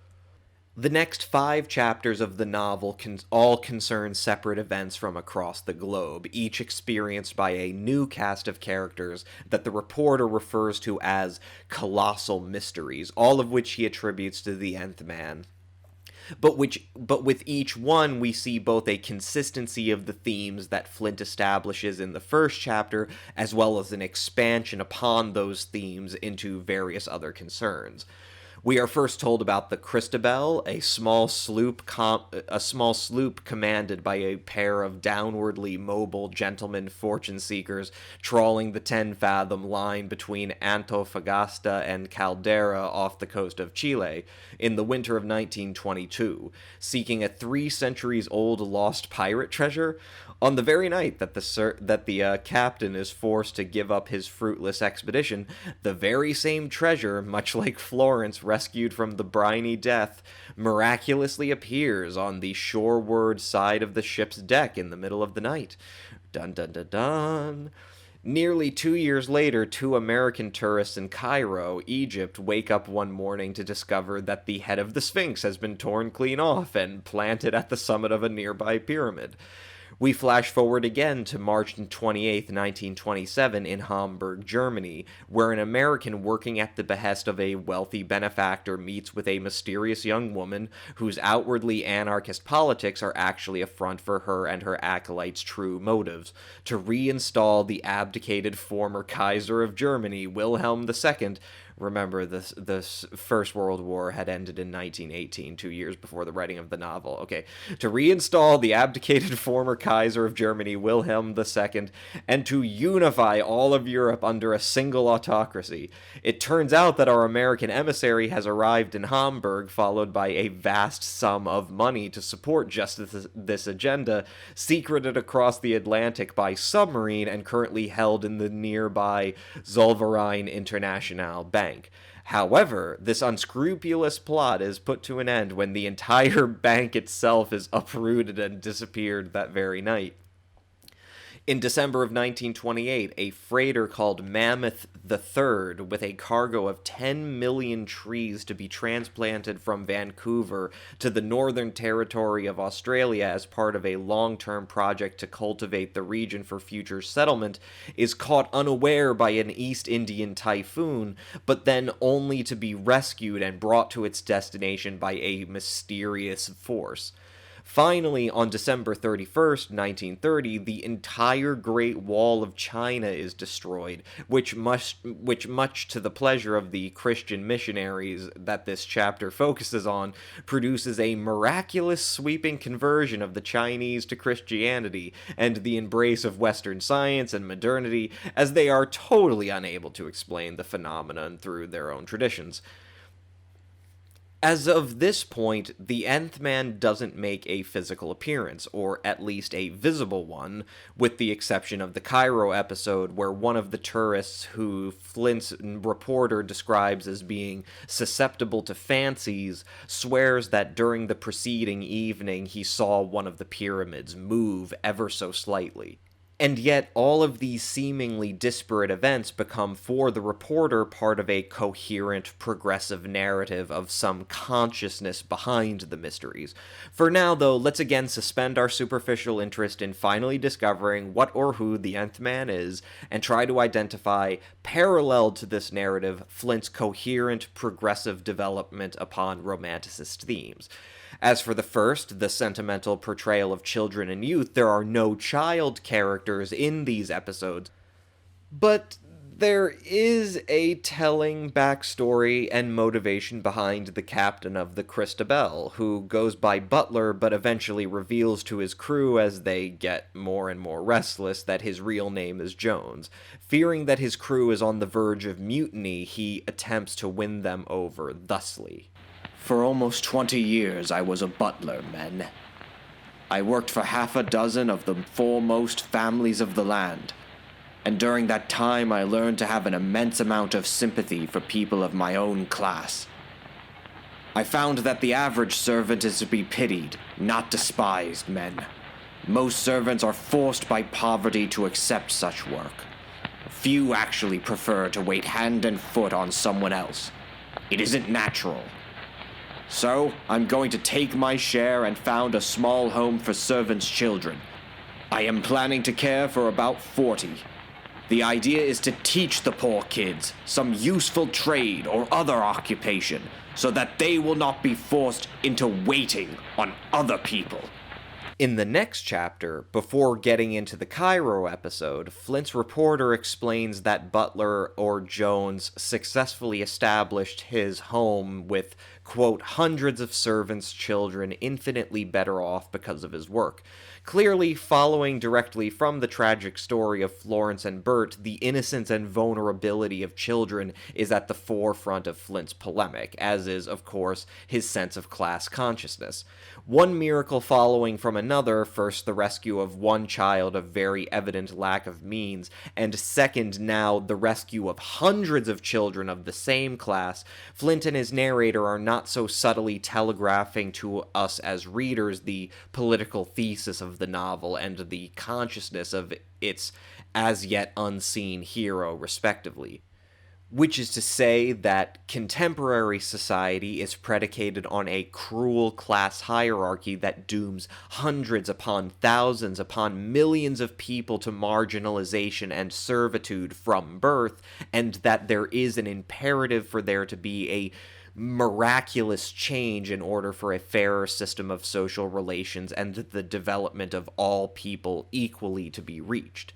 The next 5 chapters of the novel all concern separate events from across the globe, each experienced by a new cast of characters that the reporter refers to as colossal mysteries, all of which he attributes to the Nth Man. But with each one, we see both a consistency of the themes that Flint establishes in the first chapter, as well as an expansion upon those themes into various other concerns. We are first told about the Christabel, a small sloop commanded by a pair of downwardly mobile gentlemen fortune-seekers trawling the 10-fathom line between Antofagasta and Caldera off the coast of Chile in the winter of 1922, seeking a 3-centuries-old lost pirate treasure on the very night that the captain is forced to give up his fruitless expedition. The very same treasure, much like Florence rescued from the briny death, miraculously appears on the shoreward side of the ship's deck in the middle of the night. Dun dun dun dun. Nearly 2 years later, 2 American tourists in Cairo, Egypt, wake up one morning to discover that the head of the Sphinx has been torn clean off and planted at the summit of a nearby pyramid. We flash forward again to March 28, 1927, in Hamburg, Germany, where an American working at the behest of a wealthy benefactor meets with a mysterious young woman whose outwardly anarchist politics are actually a front for her and her acolytes' true motives: to reinstall the abdicated former Kaiser of Germany, Wilhelm II, Remember, this First World War had ended in 1918, 2 years before the writing of the novel. Okay, to reinstall the abdicated former Kaiser of Germany, Wilhelm II, and to unify all of Europe under a single autocracy. It turns out that our American emissary has arrived in Hamburg, followed by a vast sum of money to support just this agenda, secreted across the Atlantic by submarine and currently held in the nearby Zollverein International Bank. However, this unscrupulous plot is put to an end when the entire bank itself is uprooted and disappeared that very night. In December of 1928, a freighter called Mammoth III, with a cargo of 10 million trees to be transplanted from Vancouver to the Northern Territory of Australia as part of a long-term project to cultivate the region for future settlement, is caught unaware by an East Indian typhoon, but then only to be rescued and brought to its destination by a mysterious force. Finally, on December 31st, 1930, the entire Great Wall of China is destroyed, which much to the pleasure of the Christian missionaries that this chapter focuses on, produces a miraculous sweeping conversion of the Chinese to Christianity and the embrace of Western science and modernity, as they are totally unable to explain the phenomenon through their own traditions. As of this point, the Nth Man doesn't make a physical appearance, or at least a visible one, with the exception of the Cairo episode where one of the tourists who Flint's reporter describes as being susceptible to fancies swears that during the preceding evening he saw one of the pyramids move ever so slightly. And yet, all of these seemingly disparate events become, for the reporter, part of a coherent, progressive narrative of some consciousness behind the mysteries. For now, though, let's again suspend our superficial interest in finally discovering what or who the Nth Man is, and try to identify, parallel to this narrative, Flint's coherent, progressive development upon Romanticist themes. As for the first, the sentimental portrayal of children and youth, there are no child characters in these episodes. But there is a telling backstory and motivation behind the captain of the Christabel, who goes by Butler but eventually reveals to his crew as they get more and more restless that his real name is Jones. Fearing that his crew is on the verge of mutiny, he attempts to win them over thusly. For almost 20 years I was a butler, men. I worked for half a dozen of the foremost families of the land, and during that time I learned to have an immense amount of sympathy for people of my own class. I found that the average servant is to be pitied, not despised, men. Most servants are forced by poverty to accept such work. Few actually prefer to wait hand and foot on someone else. It isn't natural. So, I'm going to take my share and found a small home for servants' children. I am planning to care for about 40. The idea is to teach the poor kids some useful trade or other occupation so that they will not be forced into waiting on other people. In the next chapter, before getting into the Cairo episode, Flint's reporter explains that Butler, or Jones, successfully established his home with, quote, hundreds of servants' children infinitely better off because of his work. Clearly, following directly from the tragic story of Florence and Bert, the innocence and vulnerability of children is at the forefront of Flint's polemic, as is, of course, his sense of class consciousness. One miracle following from another, first the rescue of one child of very evident lack of means, and second now the rescue of hundreds of children of the same class, Flint and his narrator are not so subtly telegraphing to us as readers the political thesis of the novel and the consciousness of its as yet unseen hero, respectively. Which is to say that contemporary society is predicated on a cruel class hierarchy that dooms hundreds upon thousands upon millions of people to marginalization and servitude from birth, and that there is an imperative for there to be a miraculous change in order for a fairer system of social relations and the development of all people equally to be reached.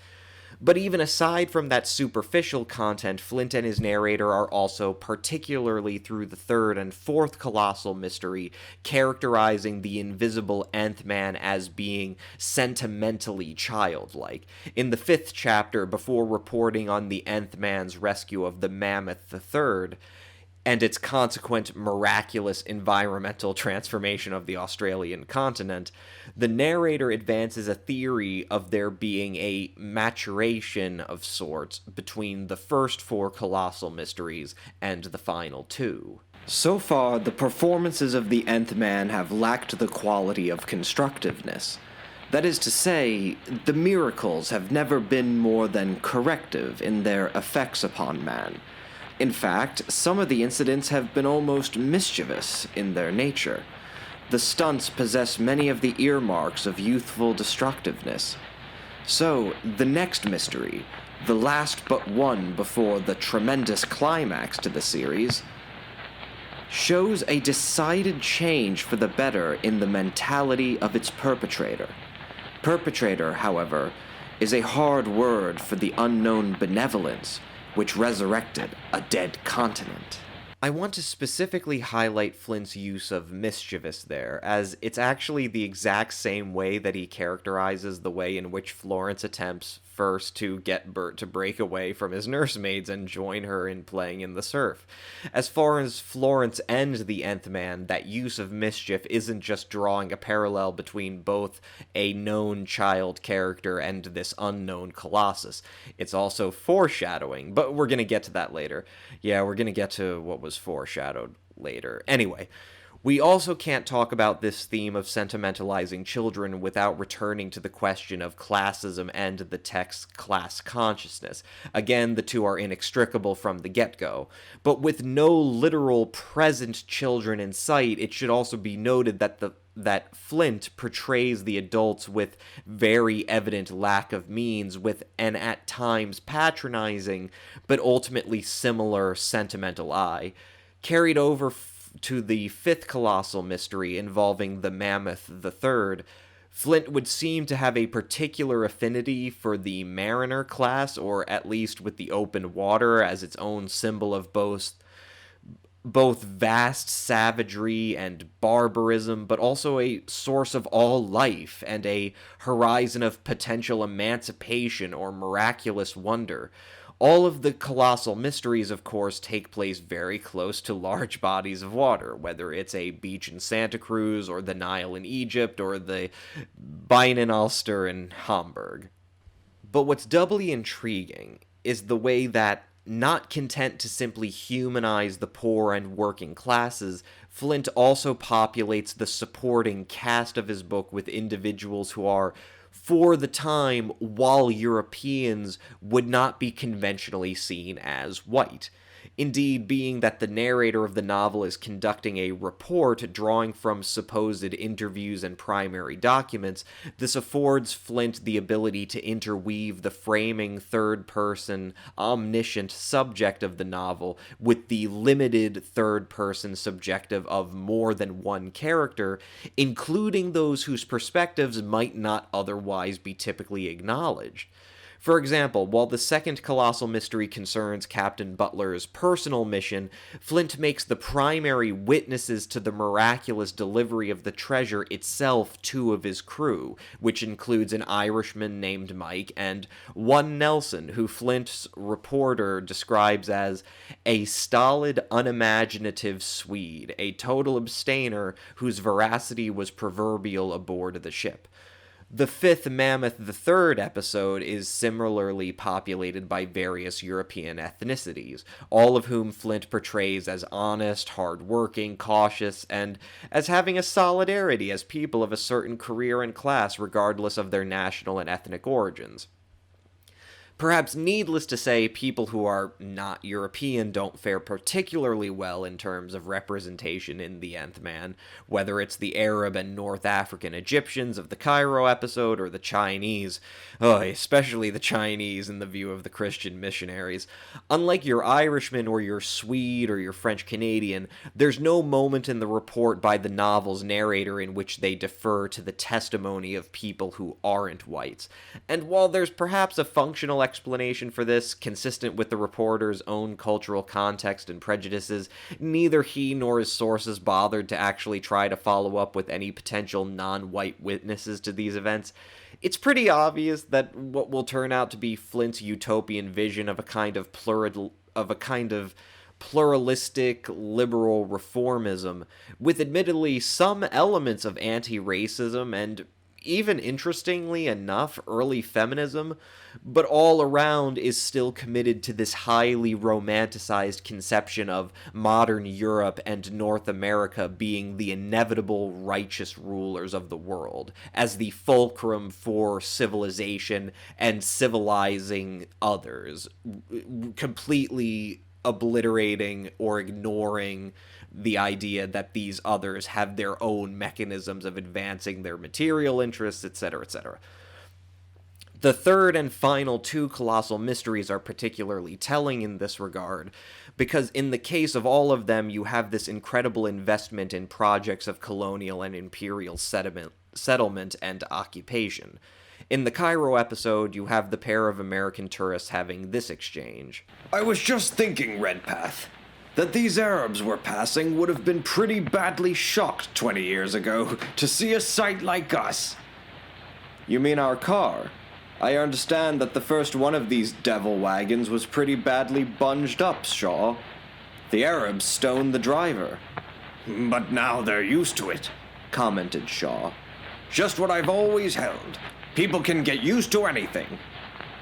But even aside from that superficial content, Flint and his narrator are also, particularly through the third and fourth colossal mystery, characterizing the invisible Nth Man as being sentimentally childlike. In the fifth chapter, before reporting on the Nth Man's rescue of the Mammoth III, and its consequent miraculous environmental transformation of the Australian continent, the narrator advances a theory of there being a maturation of sorts between the first four colossal mysteries and the final two. So far, the performances of the Nth Man have lacked the quality of constructiveness. That is to say, the miracles have never been more than corrective in their effects upon man. In fact, some of the incidents have been almost mischievous in their nature. The stunts possess many of the earmarks of youthful destructiveness. So, the next mystery, the last but one before the tremendous climax to the series, shows a decided change for the better in the mentality of its perpetrator. Perpetrator, however, is a hard word for the unknown benevolence which resurrected a dead continent. I want to specifically highlight Flint's use of mischievous there, as it's actually the exact same way that he characterizes the way in which Florence attempts first to get Bert to break away from his nursemaids and join her in playing in the surf. As far as Florence and the Nth Man, that use of mischief isn't just drawing a parallel between both a known child character and this unknown Colossus. It's also foreshadowing, but we're gonna get to that later. Yeah, we're gonna get to what was foreshadowed later. Anyway, we also can't talk about this theme of sentimentalizing children without returning to the question of classism and the text's class consciousness. Again, the two are inextricable from the get-go. But with no literal present children in sight, it should also be noted that Flint portrays the adults with very evident lack of means, with an at times patronizing, but ultimately similar sentimental eye. Carried over to the fifth colossal mystery involving the Mammoth III, Flint would seem to have a particular affinity for the mariner class, or at least with the open water as its own symbol of both vast savagery and barbarism, but also a source of all life and a horizon of potential emancipation or miraculous wonder. All of the colossal mysteries, of course, take place very close to large bodies of water, whether it's a beach in Santa Cruz, or the Nile in Egypt, or the Bein in Ulster in Hamburg. But what's doubly intriguing is the way that, not content to simply humanize the poor and working classes, Flint also populates the supporting cast of his book with individuals who are, for the time, while Europeans, would not be conventionally seen as white. Indeed, being that the narrator of the novel is conducting a report drawing from supposed interviews and primary documents, this affords Flint the ability to interweave the framing third-person, omniscient subject of the novel with the limited third-person subjective of more than one character, including those whose perspectives might not otherwise be typically acknowledged. For example, while the second colossal mystery concerns Captain Butler's personal mission, Flint makes the primary witnesses to the miraculous delivery of the treasure itself two of his crew, which includes an Irishman named Mike and one Nelson, who Flint's reporter describes as a stolid, unimaginative Swede, a total abstainer whose veracity was proverbial aboard the ship. The fifth Mammoth III episode is similarly populated by various European ethnicities, all of whom Flint portrays as honest, hard-working, cautious, and as having a solidarity as people of a certain career and class regardless of their national and ethnic origins. Perhaps needless to say, people who are not European don't fare particularly well in terms of representation in the Nth Man, whether it's the Arab and North African Egyptians of the Cairo episode or the Chinese, especially the Chinese in the view of the Christian missionaries. Unlike your Irishman or your Swede or your French Canadian, there's no moment in the report by the novel's narrator in which they defer to the testimony of people who aren't whites. And while there's perhaps a functional explanation for this, consistent with the reporter's own cultural context and prejudices, neither he nor his sources bothered to actually try to follow up with any potential non-white witnesses to these events. It's pretty obvious that what will turn out to be Flint's utopian vision of a kind of pluralistic liberal reformism, with admittedly some elements of anti-racism and, even interestingly enough, early feminism, but all around is still committed to this highly romanticized conception of modern Europe and North America being the inevitable righteous rulers of the world, as the fulcrum for civilization and civilizing others, completely obliterating or ignoring the idea that these others have their own mechanisms of advancing their material interests, etc., etc. The third and final two colossal mysteries are particularly telling in this regard, because in the case of all of them, you have this incredible investment in projects of colonial and imperial settlement and occupation. In the Cairo episode, you have the pair of American tourists having this exchange. I was just thinking, Redpath, that these Arabs we're passing would have been pretty badly shocked 20 years ago to see a sight like us. You mean our car? I understand that the first one of these devil wagons was pretty badly bunged up, Shaw. The Arabs stoned the driver. But now they're used to it, commented Shaw. Just what I've always held. People can get used to anything.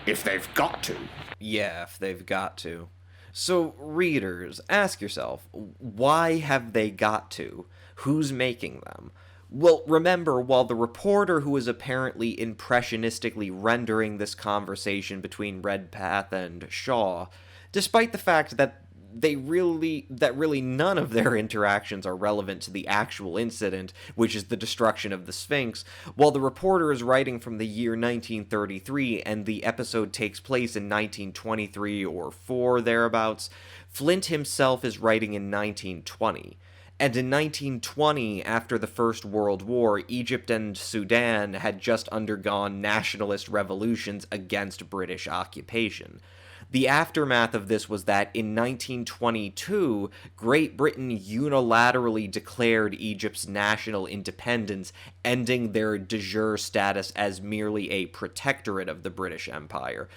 If they've got to. Yeah, if they've got to. So, readers, ask yourself, why have they got to? Who's making them? Well, remember, while the reporter who is apparently impressionistically rendering this conversation between Redpath and Shaw, despite the fact that really none of their interactions are relevant to the actual incident, which is the destruction of the Sphinx, while the reporter is writing from the year 1933 and the episode takes place in 1923 or 4 thereabouts, Flint himself is writing in 1920. And in 1920, after the First World War, Egypt and Sudan had just undergone nationalist revolutions against British occupation. The aftermath of this was that in 1922, Great Britain unilaterally declared Egypt's national independence, ending their de jure status as merely a protectorate of the British Empire.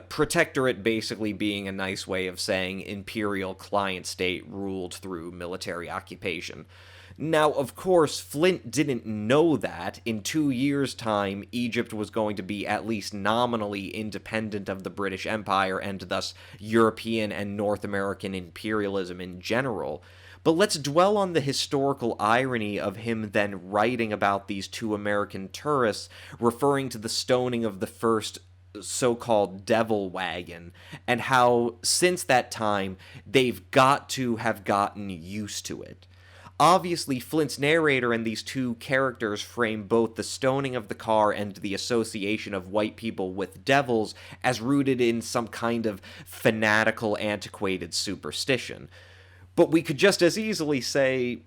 Protectorate basically being a nice way of saying imperial client state ruled through military occupation. Now, of course, Flint didn't know that in 2 years' time, Egypt was going to be at least nominally independent of the British Empire and thus European and North American imperialism in general. But let's dwell on the historical irony of him then writing about these two American tourists, referring to the stoning of the first so-called devil wagon, and how, since that time, they've got to have gotten used to it. Obviously, Flint's narrator and these two characters frame both the stoning of the car and the association of white people with devils as rooted in some kind of fanatical, antiquated superstition. But we could just as easily say,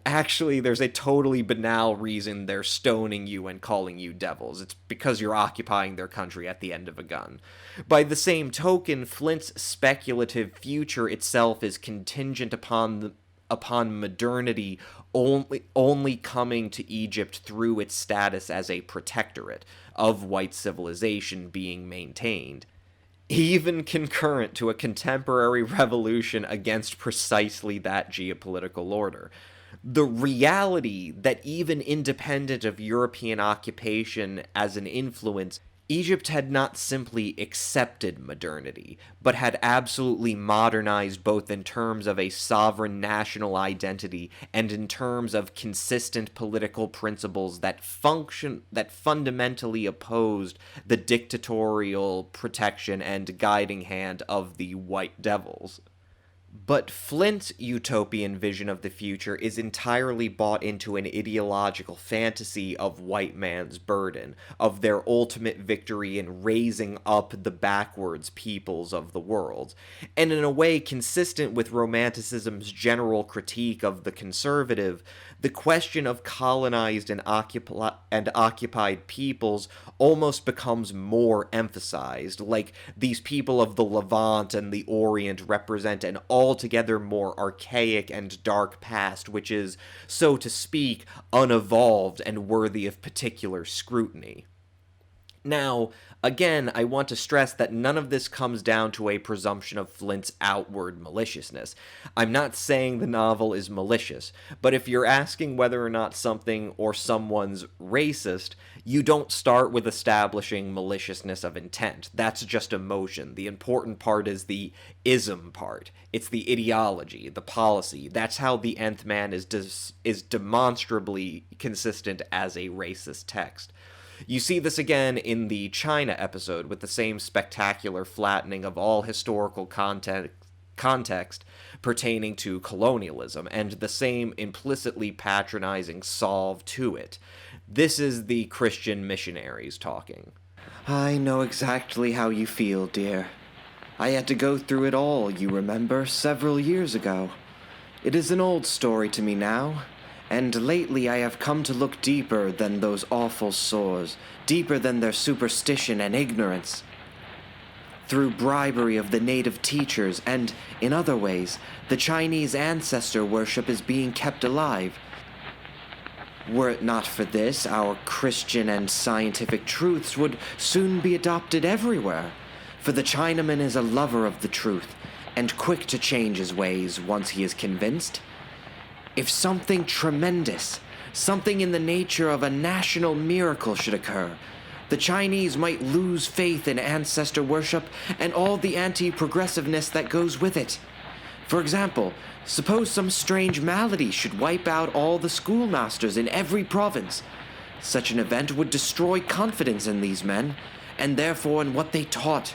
actually there's a totally banal reason they're stoning you and calling you devils. It's because you're occupying their country at the end of a gun. By the same token, Flint's speculative future itself is contingent upon modernity only coming to Egypt through its status as a protectorate of white civilization being maintained, even concurrent to a contemporary revolution against precisely that geopolitical order. The reality that even independent of European occupation as an influence, Egypt had not simply accepted modernity, but had absolutely modernized both in terms of a sovereign national identity and in terms of consistent political principles that fundamentally opposed the dictatorial protection and guiding hand of the white devils. But Flint's utopian vision of the future is entirely bought into an ideological fantasy of white man's burden, of their ultimate victory in raising up the backwards peoples of the world, and in a way consistent with Romanticism's general critique of the conservative, the question of colonized and occupied peoples almost becomes more emphasized, like these people of the Levant and the Orient represent an altogether more archaic and dark past, which is, so to speak, unevolved and worthy of particular scrutiny. Now, again, I want to stress that none of this comes down to a presumption of Flint's outward maliciousness. I'm not saying the novel is malicious, but if you're asking whether or not something or someone's racist, you don't start with establishing maliciousness of intent. That's just emotion. The important part is the ism part. It's the ideology, the policy. That's how the Nth Man is demonstrably consistent as a racist text. You see this again in the China episode with the same spectacular flattening of all historical context pertaining to colonialism, and the same implicitly patronizing solve to it. This is the Christian missionaries talking. I know exactly how you feel, dear. I had to go through it all, you remember, several years ago. It is an old story to me now. And lately I have come to look deeper than those awful sores, deeper than their superstition and ignorance. Through bribery of the native teachers and, in other ways, the Chinese ancestor worship is being kept alive. Were it not for this, our Christian and scientific truths would soon be adopted everywhere, for the Chinaman is a lover of the truth, and quick to change his ways once he is convinced. If something tremendous, something in the nature of a national miracle should occur, the Chinese might lose faith in ancestor worship and all the anti-progressiveness that goes with it. For example, suppose some strange malady should wipe out all the schoolmasters in every province. Such an event would destroy confidence in these men, and therefore in what they taught.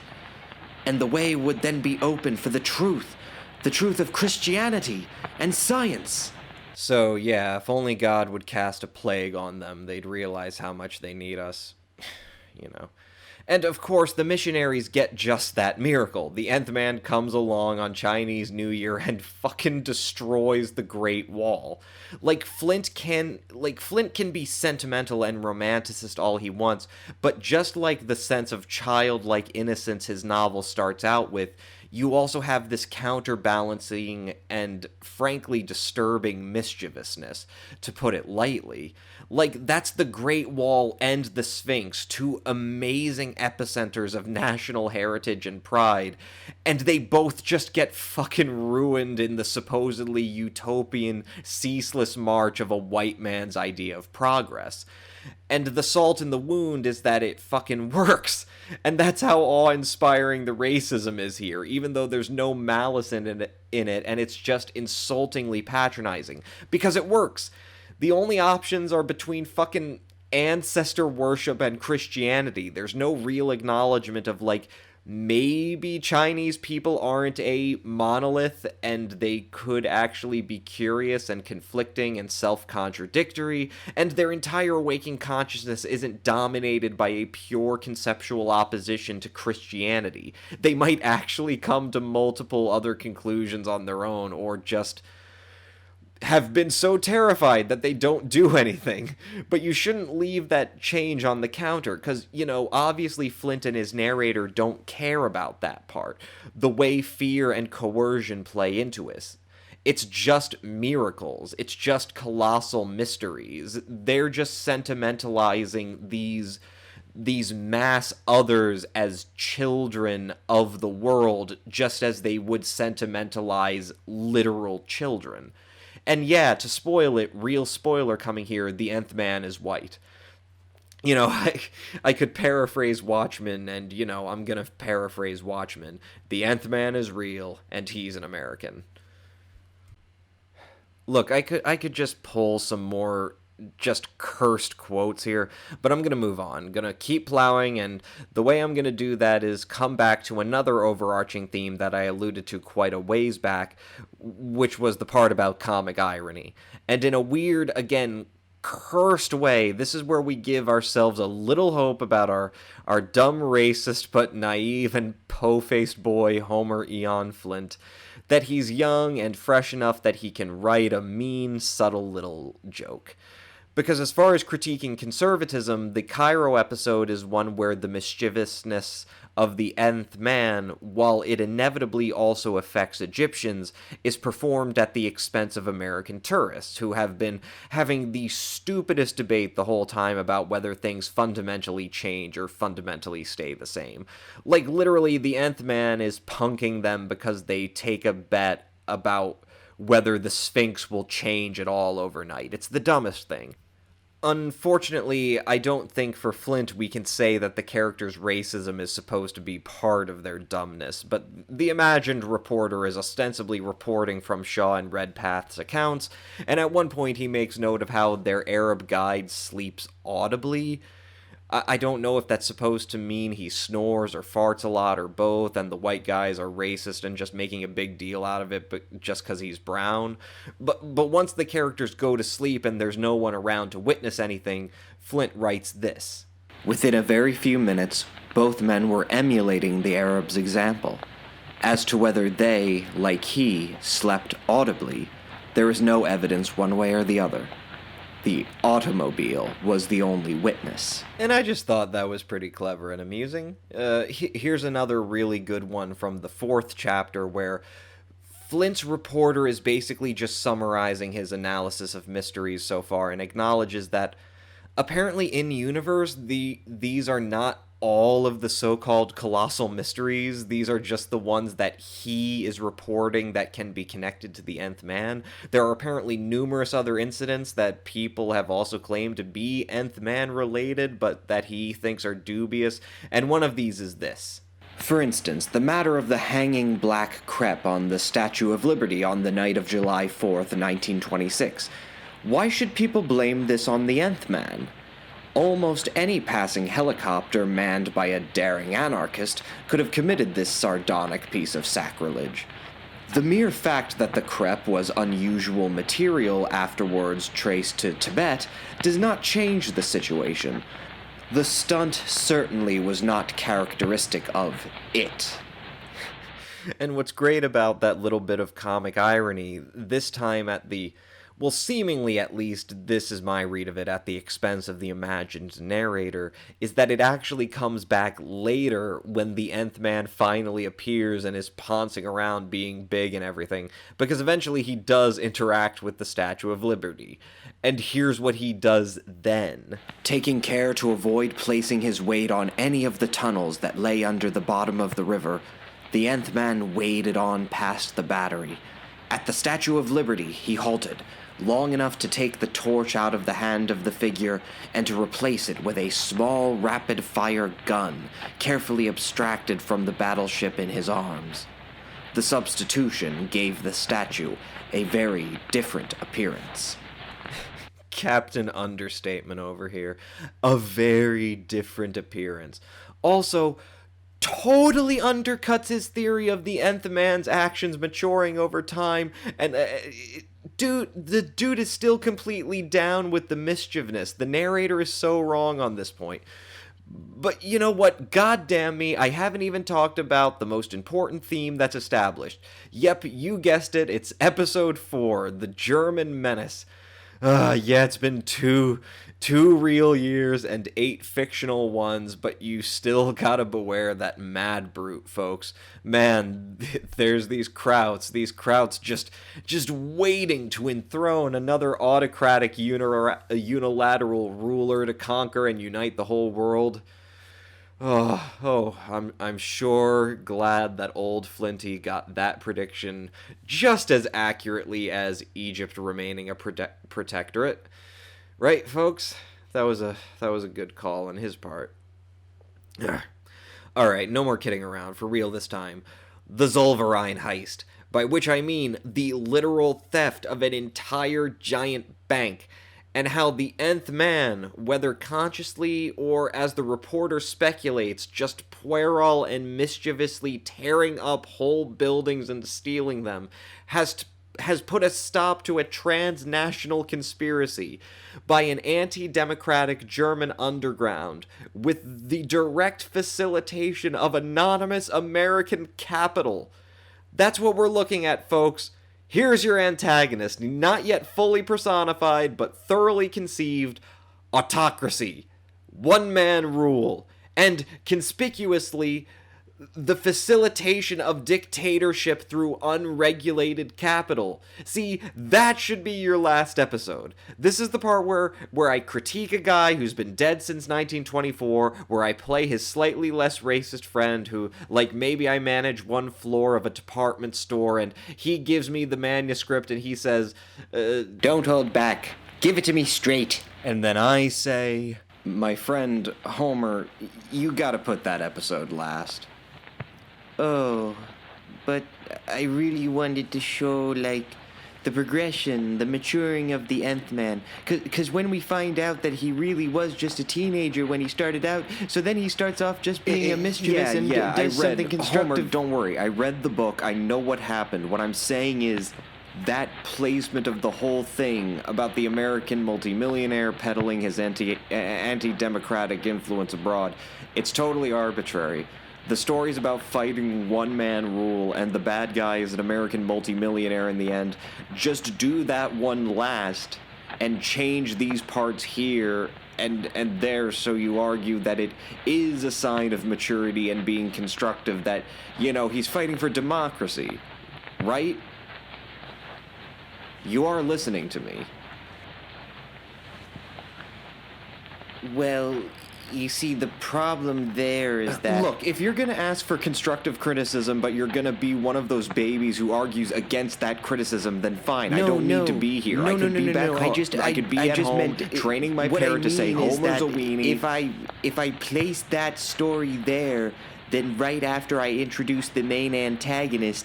And the way would then be open for the truth of Christianity and science. So, yeah, if only God would cast a plague on them, they'd realize how much they need us. You know. And, of course, the missionaries get just that miracle. The Nth Man comes along on Chinese New Year and fucking destroys the Great Wall. Flint can be sentimental and romanticist all he wants, but just like the sense of childlike innocence his novel starts out with, you also have this counterbalancing and frankly disturbing mischievousness, to put it lightly. That's the Great Wall and the Sphinx, two amazing epicenters of national heritage and pride, and they both just get fucking ruined in the supposedly utopian, ceaseless march of a white man's idea of progress. And the salt in the wound is that it fucking works. And that's how awe-inspiring the racism is here, even though there's no malice in it, and it's just insultingly patronizing. Because it works. The only options are between fucking ancestor worship and Christianity. There's no real acknowledgement of, maybe Chinese people aren't a monolith and they could actually be curious and conflicting and self-contradictory, and their entire waking consciousness isn't dominated by a pure conceptual opposition to Christianity. They might actually come to multiple other conclusions on their own, or just have been so terrified that they don't do anything. But you shouldn't leave that change on the counter, because, obviously Flint and his narrator don't care about that part. The way fear and coercion play into it. It's just miracles. It's just colossal mysteries. They're just sentimentalizing these mass others as children of the world, just as they would sentimentalize literal children. And yeah, to spoil it, real spoiler coming here, the Nth Man is white. I could paraphrase Watchmen, and, I'm gonna paraphrase Watchmen. The Nth Man is real, and he's an American. Look, I could just pull some more just cursed quotes here, but I'm gonna move on. Gonna keep plowing, and the way I'm gonna do that is come back to another overarching theme that I alluded to quite a ways back, which was the part about comic irony. And in a weird, again, cursed way, this is where we give ourselves a little hope about our dumb, racist, but naive and po-faced boy, Homer Eon Flint, that he's young and fresh enough that he can write a mean, subtle little joke. Because as far as critiquing conservatism, the Cairo episode is one where the mischievousness of the Nth Man, while it inevitably also affects Egyptians, is performed at the expense of American tourists, who have been having the stupidest debate the whole time about whether things fundamentally change or fundamentally stay the same. Like, literally, the Nth Man is punking them because they take a bet about whether the Sphinx will change at all overnight. It's the dumbest thing. Unfortunately, I don't think for Flint we can say that the character's racism is supposed to be part of their dumbness, but the imagined reporter is ostensibly reporting from Shaw and Redpath's accounts, and at one point he makes note of how their Arab guide sleeps audibly. I don't know if that's supposed to mean he snores or farts a lot or both, and the white guys are racist and just making a big deal out of it but just because he's brown. But once the characters go to sleep and there's no one around to witness anything, Flint writes this. Within a very few minutes, both men were emulating the Arab's example. As to whether they, like he, slept audibly, there is no evidence one way or the other. The automobile was the only witness. And I just thought that was pretty clever and amusing. Here's another really good one from the 4th chapter where Flint's reporter is basically just summarizing his analysis of mysteries so far and acknowledges that apparently in-universe, these are not all of the so-called colossal mysteries. These are just the ones that he is reporting that can be connected to the Nth Man. There are apparently numerous other incidents that people have also claimed to be Nth Man related, but that he thinks are dubious, and one of these is this. For instance, the matter of the hanging black crepe on the Statue of Liberty on the night of July 4th, 1926. Why should people blame this on the Nth Man? Almost any passing helicopter manned by a daring anarchist could have committed this sardonic piece of sacrilege. The mere fact that the crepe was unusual material afterwards traced to Tibet does not change the situation. The stunt certainly was not characteristic of it. And what's great about that little bit of comic irony, this time at the... well, seemingly at least, this is my read of it, at the expense of the imagined narrator, is that it actually comes back later when the Nth Man finally appears and is pouncing around being big and everything, because eventually he does interact with the Statue of Liberty. And here's what he does then. Taking care to avoid placing his weight on any of the tunnels that lay under the bottom of the river, the Nth Man waded on past the battery. At the Statue of Liberty, he halted, long enough to take the torch out of the hand of the figure and to replace it with a small rapid-fire gun, carefully abstracted from the battleship in his arms. The substitution gave the statue a very different appearance. Captain understatement over here. A very different appearance. Also, totally undercuts his theory of the Nth Man's actions maturing over time, and the dude is still completely down with the mischievousness. The narrator is so wrong on this point. But you know what? God damn me, I haven't even talked about the most important theme that's established. Yep, you guessed it, it's episode 4, the German Menace. Yeah, it's been two real years and 8 fictional ones, but you still gotta beware that mad brute, folks. Man, there's these krauts just waiting to enthrone another autocratic unilateral ruler to conquer and unite the whole world. I'm sure glad that old Flinty got that prediction just as accurately as Egypt remaining a protectorate. Right, folks? That was a good call on his part. Alright, no more kidding around, for real this time. The Zollverein heist, by which I mean the literal theft of an entire giant bank. and how the Nth Man, whether consciously or as the reporter speculates, just puerile and mischievously tearing up whole buildings and stealing them, has put a stop to a transnational conspiracy by an anti-democratic German underground with the direct facilitation of anonymous American capital. That's what we're looking at, folks. Here's your antagonist, not yet fully personified, but thoroughly conceived: autocracy, one-man rule, and, conspicuously, the facilitation of dictatorship through unregulated capital. See, that should be your last episode. This is the part where I critique a guy who's been dead since 1924, where I play his slightly less racist friend who, like, maybe I manage one floor of a department store and he gives me the manuscript and he says, Don't hold back. Give it to me straight. and then I say, My friend, Homer, you gotta put that episode last. Oh, but I really wanted to show, like, the progression, the maturing of the Nth Man. Because when we find out that he really was just a teenager when he started out, so then he starts off just being a mischievous and does something constructive. Homer, don't worry, I read the book, I know what happened. What I'm saying is, that placement of the whole thing about the American multimillionaire peddling his anti-democratic influence abroad, it's totally arbitrary. The story's about fighting one-man rule, and the bad guy is an American multimillionaire in the end. Just do that one last, and change these parts here and there, so you argue that it is a sign of maturity and being constructive, that, you know, he's fighting for democracy, right? You are listening to me. Well, you see, the problem there is that... Look, if you're gonna ask for constructive criticism, but you're gonna be one of those babies who argues against that criticism, then fine. I don't need to be here. I could be back home. I could be at home training my parrot to say Homer's a weenie. If I place that story there, then right after I introduce the main antagonist,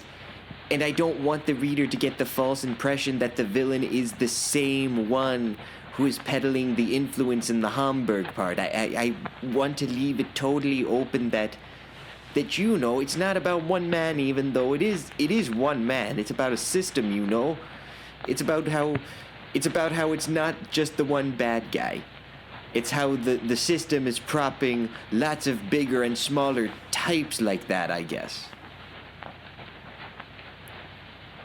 and I don't want the reader to get the false impression that the villain is the same one who is peddling the influence in the Hamburg part. I want to leave it totally open that you know, it's not about one man, even though it is one man. It's about a system, you know. It's about how it's not just the one bad guy. It's how the system is propping lots of bigger and smaller types like that, I guess.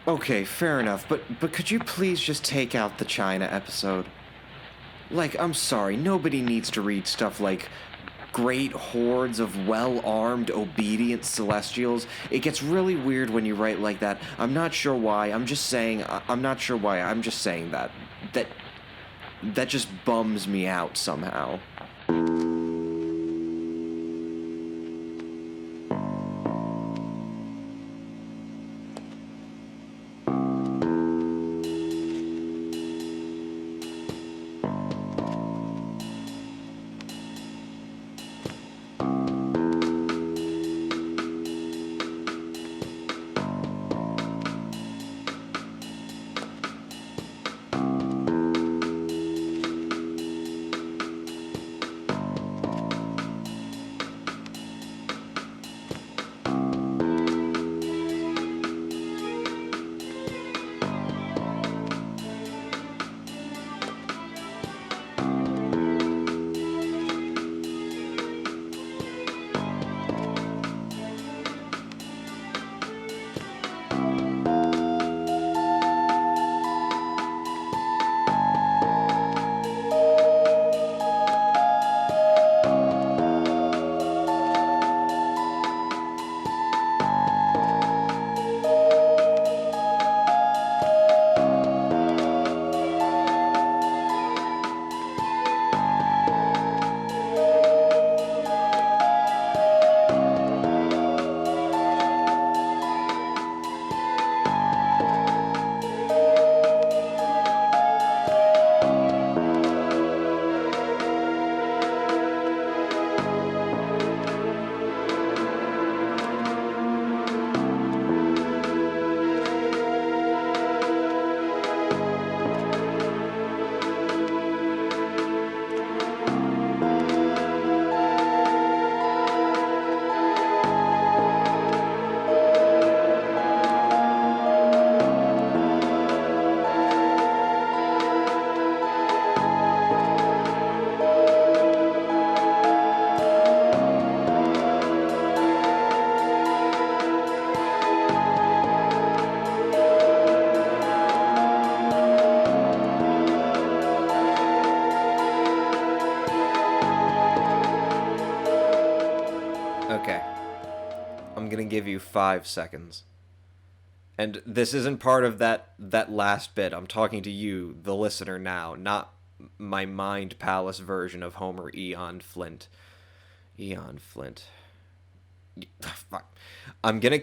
Okay, fair enough, but could you please just take out the China episode? Like, I'm sorry, nobody needs to read stuff like great hordes of well-armed, obedient celestials. It gets really weird when you write like that. I'm not sure why. I'm just saying that. That just bums me out somehow. you 5 seconds. And this isn't part of that last bit. I'm talking to you, the listener, now, not my Mind Palace version of Homer Eon Flint. Eon Flint. Fuck. I'm gonna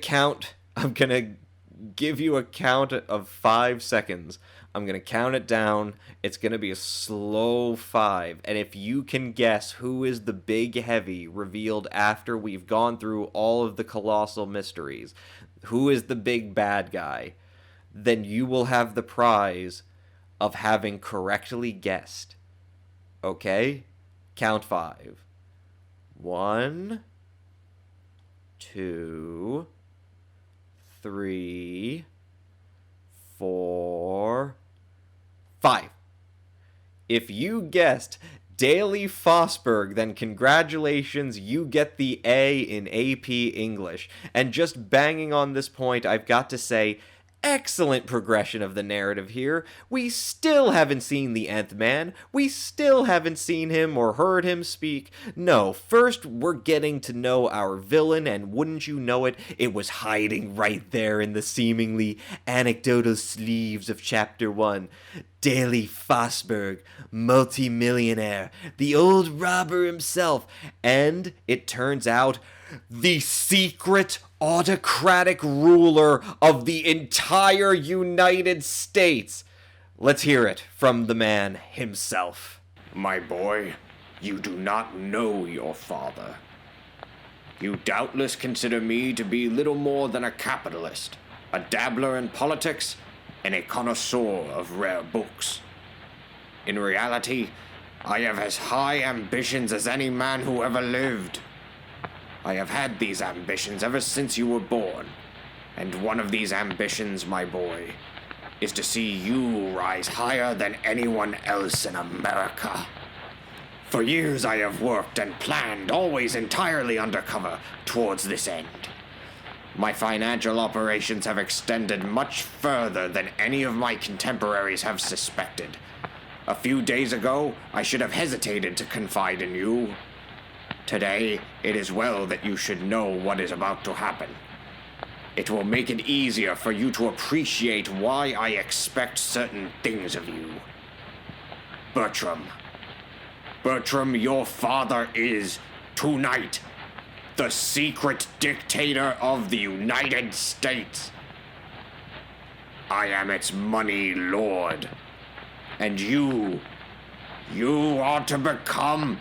give you a count of 5 seconds. I'm gonna count it down. It's gonna be a slow 5. And if you can guess who is the big heavy revealed after we've gone through all of the colossal mysteries, who is the big bad guy, then you will have the prize of having correctly guessed. Okay? Count 5. 1, 2, 3, 4, 5. If you guessed Daily Fosberg, then congratulations, you get the A in AP English. And just banging on this point, I've got to say, excellent progression of the narrative here. We still haven't seen the Nth Man. We still haven't seen him or heard him speak. No, first we're getting to know our villain, and wouldn't you know it, it was hiding right there in the seemingly anecdotal sleeves of Chapter 1. Daily Fosberg, multi-millionaire, the old robber himself, and it turns out, the secret autocratic ruler of the entire United States. Let's hear it from the man himself. My boy, you do not know your father. You doubtless consider me to be little more than a capitalist, a dabbler in politics, and a connoisseur of rare books. In reality, I have as high ambitions as any man who ever lived. I have had these ambitions ever since you were born, and one of these ambitions, my boy, is to see you rise higher than anyone else in America. For years I have worked and planned, always entirely undercover, towards this end. My financial operations have extended much further than any of my contemporaries have suspected. A few days ago, I should have hesitated to confide in you. Today, it is well that you should know what is about to happen. It will make it easier for you to appreciate why I expect certain things of you. Bertram, your father is, tonight, the secret dictator of the United States. I am its money lord. And you are to become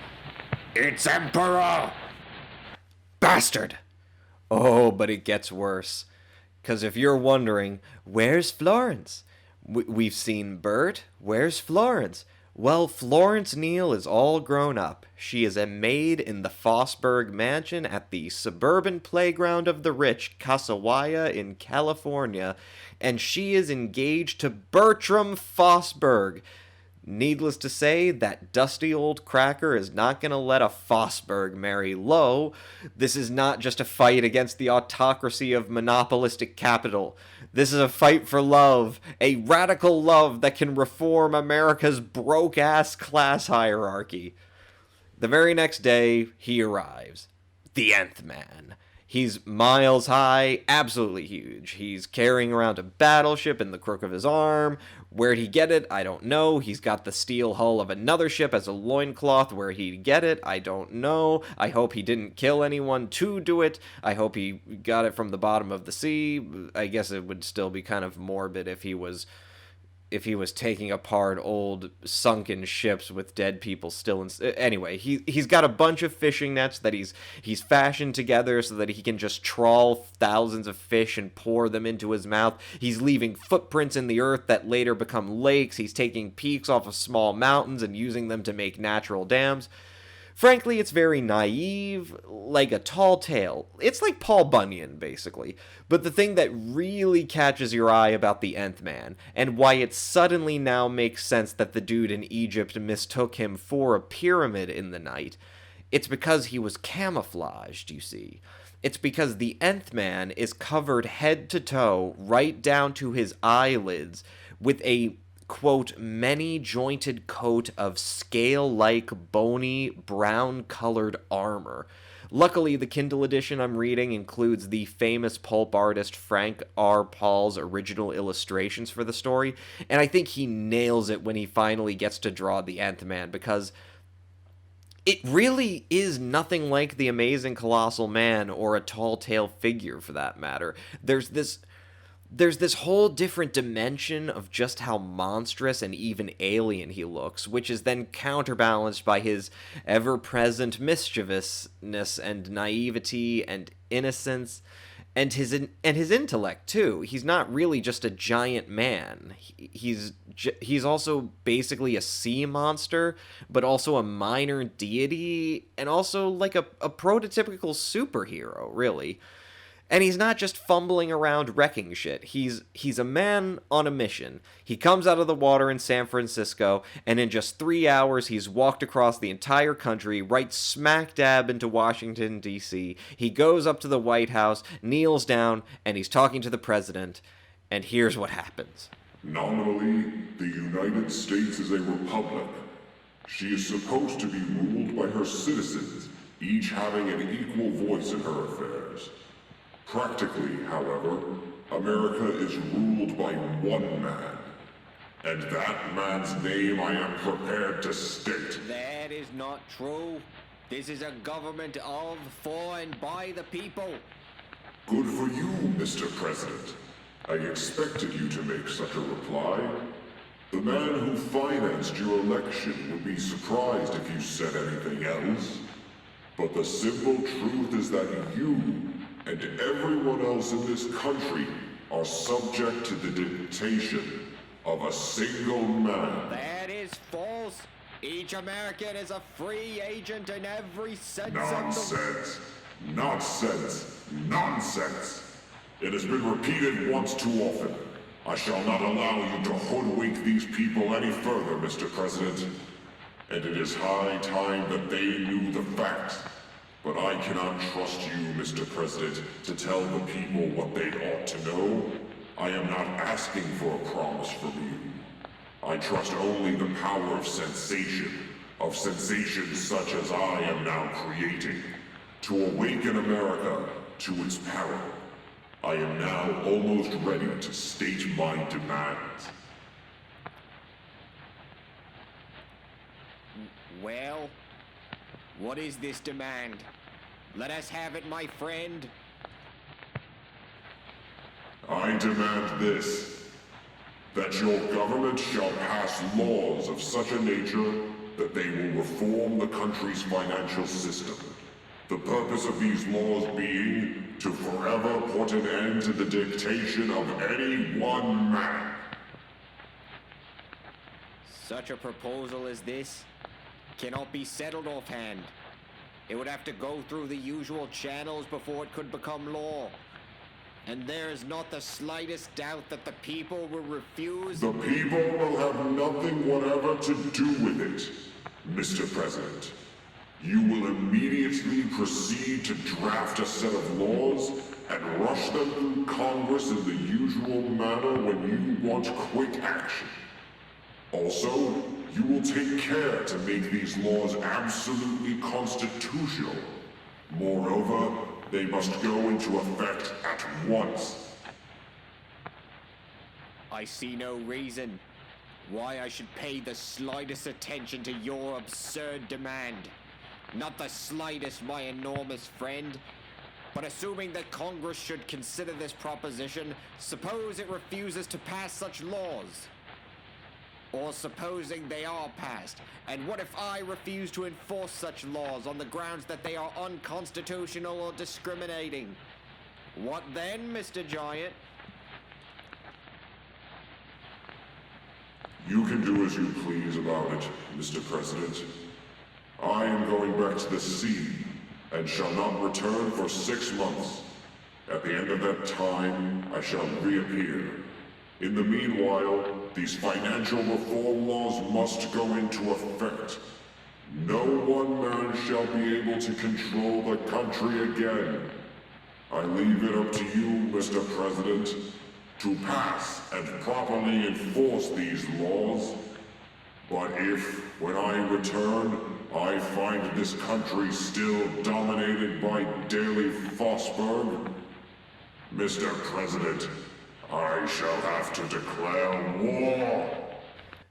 its emperor! Bastard! Oh, but it gets worse. 'Cause if you're wondering, where's Florence? We've seen Bert. Where's Florence? Well, Florence Niel is all grown up. She is a maid in the Fosberg mansion at the suburban playground of the rich, Casawaya in California, and she is engaged to Bertram Fosberg. Needless to say, that dusty old cracker is not going to let a Fosberg marry low. This is not just a fight against the autocracy of monopolistic capital. This is a fight for love, a radical love that can reform America's broke-ass class hierarchy. The very next day, he arrives. The Nth Man. He's miles high, absolutely huge. He's carrying around a battleship in the crook of his arm. Where'd he get it? I don't know. He's got the steel hull of another ship as a loincloth. Where'd he get it? I don't know. I hope he didn't kill anyone to do it. I hope he got it from the bottom of the sea. I guess it would still be kind of morbid if he was taking apart old sunken ships with dead people still in... Anyway, he's got a bunch of fishing nets that he's fashioned together so that he can just trawl thousands of fish and pour them into his mouth. He's leaving footprints in the earth that later become lakes. He's taking peaks off of small mountains and using them to make natural dams. Frankly, it's very naive, like a tall tale. It's like Paul Bunyan, basically. But the thing that really catches your eye about the Nth Man, and why it suddenly now makes sense that the dude in Egypt mistook him for a pyramid in the night, it's because he was camouflaged, you see. It's because the Nth Man is covered head to toe, right down to his eyelids, with a quote, many-jointed coat of scale-like, bony, brown-colored armor. Luckily, the Kindle edition I'm reading includes the famous pulp artist Frank R. Paul's original illustrations for the story, and I think he nails it when he finally gets to draw the Nth Man, because it really is nothing like the Amazing Colossal Man, or a tall tale figure for that matter. There's this whole different dimension of just how monstrous and even alien he looks, which is then counterbalanced by his ever-present mischievousness and naivety and innocence, and his intellect too. He's not really just a giant man. He's also basically a sea monster, but also a minor deity, and also like a prototypical superhero, really. And he's not just fumbling around wrecking shit. He's a man on a mission. He comes out of the water in San Francisco, and in just 3 hours, he's walked across the entire country, right smack dab into Washington, D.C. He goes up to the White House, kneels down, and he's talking to the president. And here's what happens. Nominally, the United States is a republic. She is supposed to be ruled by her citizens, each having an equal voice in her affairs. Practically, however, America is ruled by one man. And that man's name I am prepared to state. That is not true. This is a government of, for, and by the people. Good for you, Mr. President. I expected you to make such a reply. The man who financed your election would be surprised if you said anything else. But the simple truth is that you and everyone else in this country are subject to the dictation of a single man. That is false. Each American is a free agent in every sense Nonsense. Nonsense. Nonsense. It has been repeated once too often. I shall not allow you to hoodwink these people any further, Mr. President. And it is high time that they knew the facts. But I cannot trust you, Mr. President, to tell the people what they ought to know. I am not asking for a promise from you. I trust only the power of sensation such as I am now creating, to awaken America to its peril. I am now almost ready to state my demands. Well, what is this demand? Let us have it, my friend. I demand this, that your government shall pass laws of such a nature that they will reform the country's financial system. The purpose of these laws being to forever put an end to the dictation of any one man. Such a proposal as this cannot be settled offhand. It would have to go through the usual channels before it could become law. And there is not the slightest doubt that the people will refuse. The people will have nothing whatever to do with it, Mr. President. You will immediately proceed to draft a set of laws and rush them through Congress in the usual manner when you want quick action. Also, you will take care to make these laws absolutely constitutional. Moreover, they must go into effect at once. I see no reason why I should pay the slightest attention to your absurd demand. Not the slightest, my enormous friend. But assuming that Congress should consider this proposition, suppose it refuses to pass such laws. Or supposing they are passed, and what if I refuse to enforce such laws on the grounds that they are unconstitutional or discriminating? What then, Mr. Giant? You can do as you please about it, Mr. President. I am going back to the sea, and shall not return for 6 months. At the end of that time, I shall reappear. In the meanwhile, these financial reform laws must go into effect. No one man shall be able to control the country again. I leave it up to you, Mr. President, to pass and properly enforce these laws. But if, when I return, I find this country still dominated by Daily Fosberg? Mr. President, I shall have to declare war.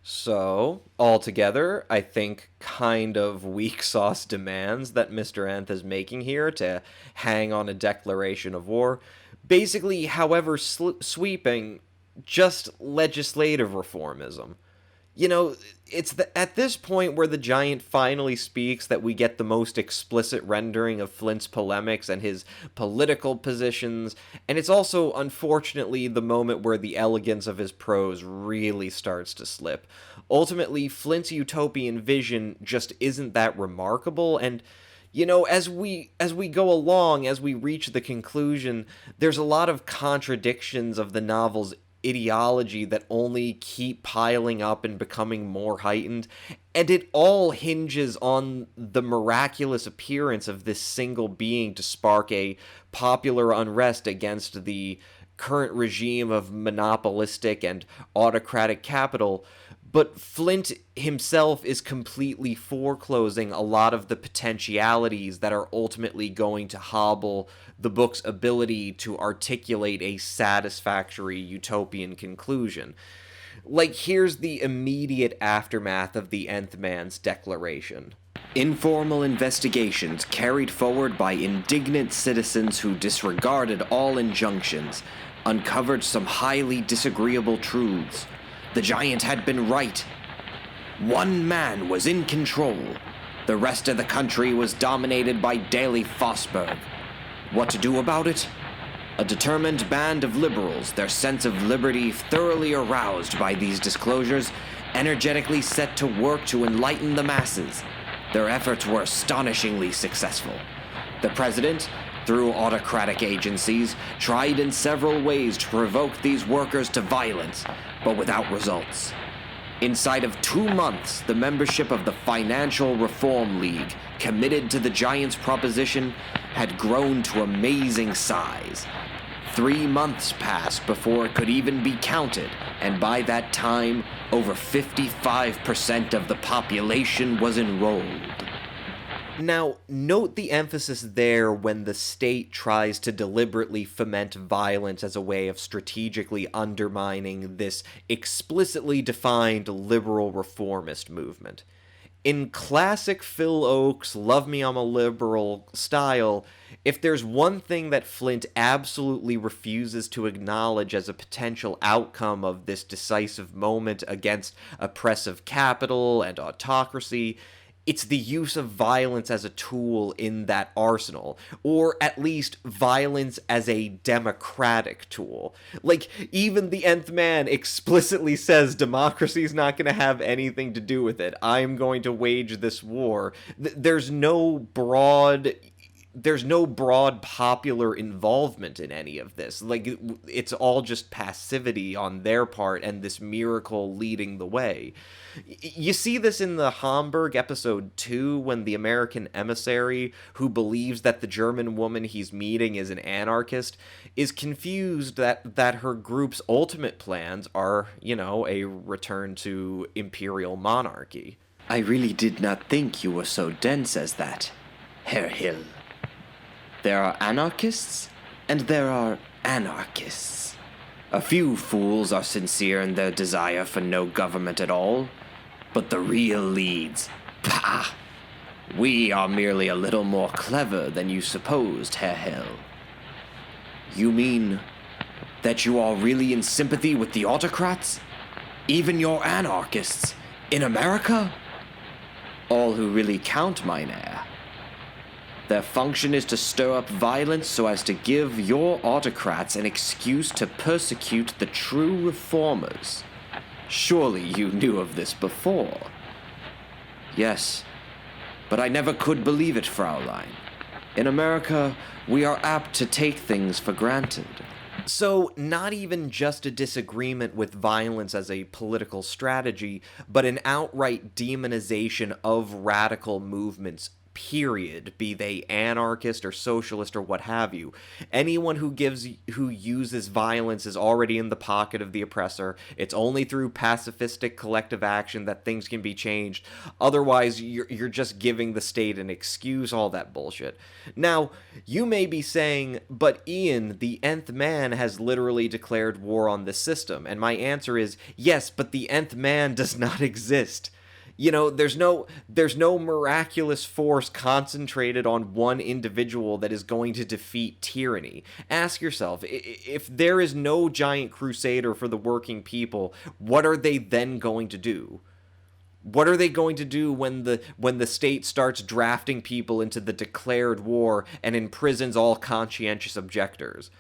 So, altogether, I think kind of weak sauce demands that Mr. Nth is making here to hang on a declaration of war. Basically, however sweeping, just legislative reformism. You know, it's at this point where the giant finally speaks that we get the most explicit rendering of Flint's polemics and his political positions, and it's also, unfortunately, the moment where the elegance of his prose really starts to slip. Ultimately, Flint's utopian vision just isn't that remarkable, and you know, as we go along, as we reach the conclusion, there's a lot of contradictions of the novel's ideology that only keep piling up and becoming more heightened, and it all hinges on the miraculous appearance of this single being to spark a popular unrest against the current regime of monopolistic and autocratic capital. But Flint himself is completely foreclosing a lot of the potentialities that are ultimately going to hobble the book's ability to articulate a satisfactory utopian conclusion. Like, here's the immediate aftermath of the Nth Man's declaration. Informal investigations carried forward by indignant citizens who disregarded all injunctions uncovered some highly disagreeable truths. The giant had been right. One man was in control. The rest of the country was dominated by Daily Fosberg. What to do about it? A determined band of liberals, their sense of liberty thoroughly aroused by these disclosures, energetically set to work to enlighten the masses. Their efforts were astonishingly successful. The president, through autocratic agencies, tried in several ways to provoke these workers to violence, but without results. Inside of 2 months, the membership of the Financial Reform League, committed to the Giants' proposition, had grown to amazing size. 3 months passed before it could even be counted, and by that time, over 55% of the population was enrolled. Now, note the emphasis there when the state tries to deliberately foment violence as a way of strategically undermining this explicitly defined liberal reformist movement. In classic Phil Oakes, Love Me I'm a Liberal style, if there's one thing that Flint absolutely refuses to acknowledge as a potential outcome of this decisive moment against oppressive capital and autocracy, it's the use of violence as a tool in that arsenal, or at least violence as a democratic tool. Like, even the Nth Man explicitly says democracy's not going to have anything to do with it. I'm going to wage this war. There's no broad popular involvement in any of this. Like, it's all just passivity on their part and this miracle leading the way. You see this in the Hamburg episode 2 when the American emissary, who believes that the German woman he's meeting is an anarchist, is confused that her group's ultimate plans are, a return to imperial monarchy. I really did not think you were so dense as that, Herr Hill. There are anarchists, and there are anarchists. A few fools are sincere in their desire for no government at all, but the real leads, pah! We are merely a little more clever than you supposed, Herr Hill. You mean that you are really in sympathy with the autocrats? Even your anarchists in America? All who really count, mein Herr. Their function is to stir up violence so as to give your autocrats an excuse to persecute the true reformers. Surely you knew of this before. Yes, but I never could believe it, Fraulein. In America, we are apt to take things for granted. So, not even just a disagreement with violence as a political strategy, but an outright demonization of radical movements period, be they anarchist or socialist or what have you. Anyone who uses violence is already in the pocket of the oppressor. It's only through pacifistic collective action that things can be changed. Otherwise, you're just giving the state an excuse, all that bullshit. Now, you may be saying, but Ian, the Nth Man has literally declared war on this system. And my answer is, yes, but the Nth Man does not exist. You know, there's no miraculous force concentrated on one individual that is going to defeat tyranny. Ask yourself, if there is no giant crusader for the working people, what are they then going to do? What are they going to do when the state starts drafting people into the declared war and imprisons all conscientious objectors?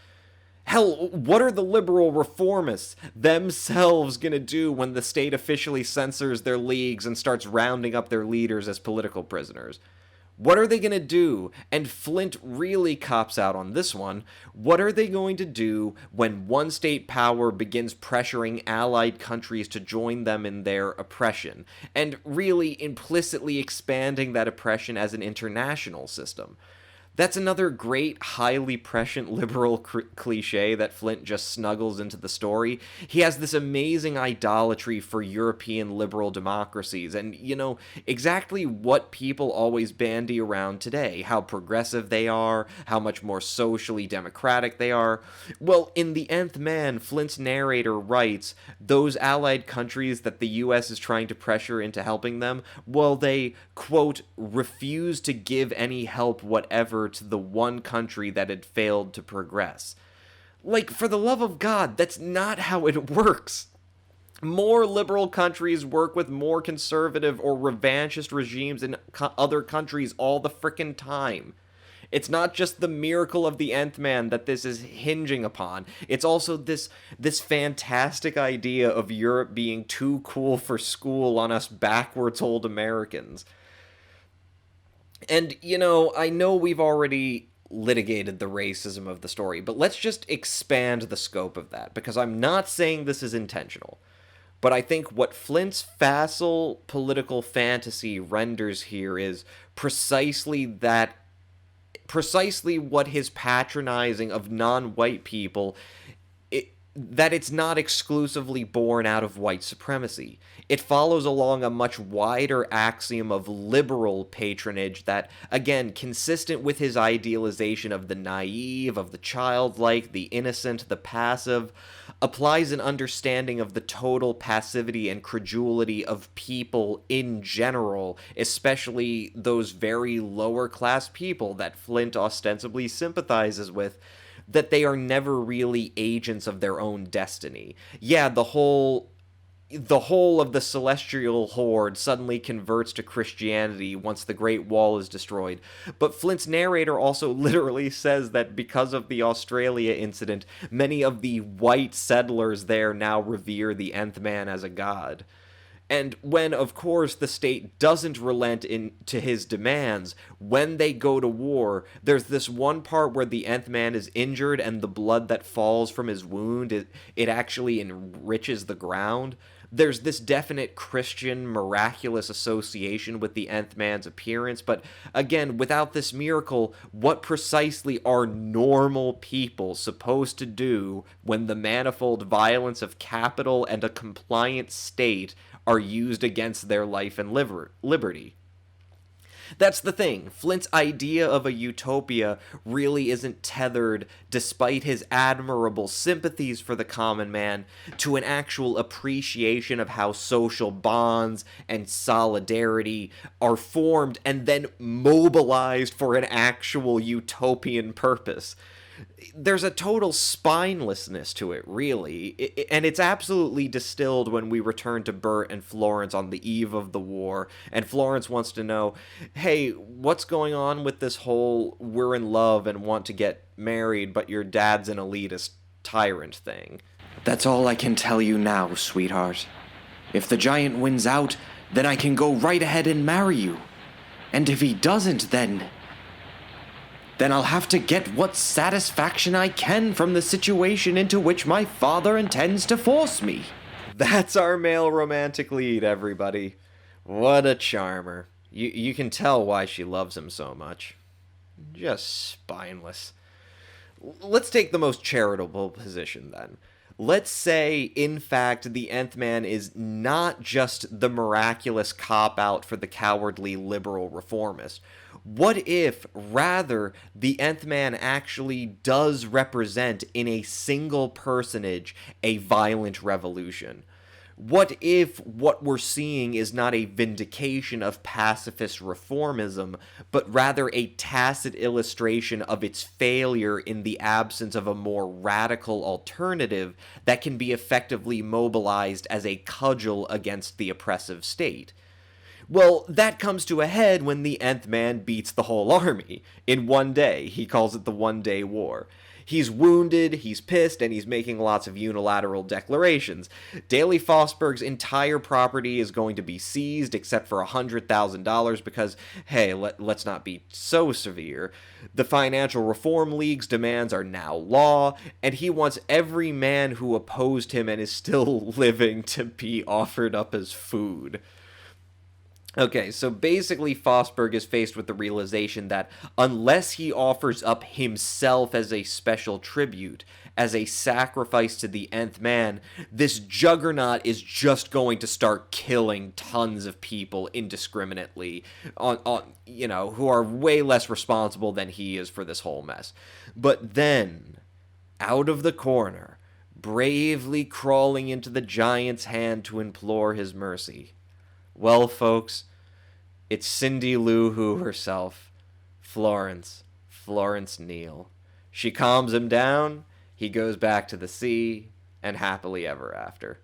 Hell, what are the liberal reformists themselves gonna do when the state officially censors their leagues and starts rounding up their leaders as political prisoners? What are they gonna do? And Flint really cops out on this one. What are they going to do when one state power begins pressuring allied countries to join them in their oppression, and really implicitly expanding that oppression as an international system? That's another great, highly prescient liberal cliche that Flint just snuggles into the story. He has this amazing idolatry for European liberal democracies, and, you know, exactly what people always bandy around today. How progressive they are, how much more socially democratic they are. Well, in The Nth Man, Flint's narrator writes, those allied countries that the US is trying to pressure into helping them, well, they, quote, refuse to give any help whatever to the one country that had failed to progress. Like, for the love of God, that's not how it works. More liberal countries work with more conservative or revanchist regimes in other countries all the frickin' time. It's not just the miracle of the Nth Man that this is hinging upon. It's also this fantastic idea of Europe being too cool for school on us backwards old Americans. And, you know, I know we've already litigated the racism of the story, but let's just expand the scope of that, because I'm not saying this is intentional. But I think what Flint's facile political fantasy renders here is precisely what his patronizing of non-white people, that it's not exclusively born out of white supremacy. It follows along a much wider axiom of liberal patronage that, again, consistent with his idealization of the naive, of the childlike, the innocent, the passive, applies an understanding of the total passivity and credulity of people in general, especially those very lower-class people that Flint ostensibly sympathizes with, that they are never really agents of their own destiny. Yeah, the whole of the celestial horde suddenly converts to Christianity once the Great Wall is destroyed. But Flint's narrator also literally says that because of the Australia incident, many of the white settlers there now revere the Nth Man as a god. And when, of course, the state doesn't relent to his demands, when they go to war, there's this one part where the Nth Man is injured and the blood that falls from his wound, it actually enriches the ground. There's this definite Christian, miraculous association with the Nth Man's appearance, but again, without this miracle, what precisely are normal people supposed to do when the manifold violence of capital and a compliant state are used against their life and liberty? That's the thing. Flint's idea of a utopia really isn't tethered, despite his admirable sympathies for the common man, to an actual appreciation of how social bonds and solidarity are formed and then mobilized for an actual utopian purpose. There's a total spinelessness to it, really, and it's absolutely distilled when we return to Bert and Florence on the eve of the war, and Florence wants to know, hey, what's going on with this whole we're in love and want to get married, but your dad's an elitist tyrant thing? That's all I can tell you now, sweetheart. If the giant wins out, then I can go right ahead and marry you. And if he doesn't, then I'll have to get what satisfaction I can from the situation into which my father intends to force me. That's our male romantic lead, everybody. What a charmer. You can tell why she loves him so much. Just spineless. Let's take the most charitable position then. Let's say, in fact, the Nth Man is not just the miraculous cop-out for the cowardly liberal reformist. What if, rather, the Nth Man actually does represent, in a single personage, a violent revolution? What if what we're seeing is not a vindication of pacifist reformism, but rather a tacit illustration of its failure in the absence of a more radical alternative that can be effectively mobilized as a cudgel against the oppressive state? Well, that comes to a head when the Nth Man beats the whole army in one day. He calls it the one-day war. He's wounded, he's pissed, and he's making lots of unilateral declarations. Daley Fosberg's entire property is going to be seized except for $100,000 because, hey, let's not be so severe. The Financial Reform League's demands are now law, and he wants every man who opposed him and is still living to be offered up as food. Okay, so basically Fosberg is faced with the realization that unless he offers up himself as a special tribute, as a sacrifice to the Nth Man, this juggernaut is just going to start killing tons of people indiscriminately, who are way less responsible than he is for this whole mess. But then, out of the corner, bravely crawling into the giant's hand to implore his mercy, well, folks, it's Cindy Lou Who herself, Florence Neil. She calms him down, he goes back to the sea, and happily ever after.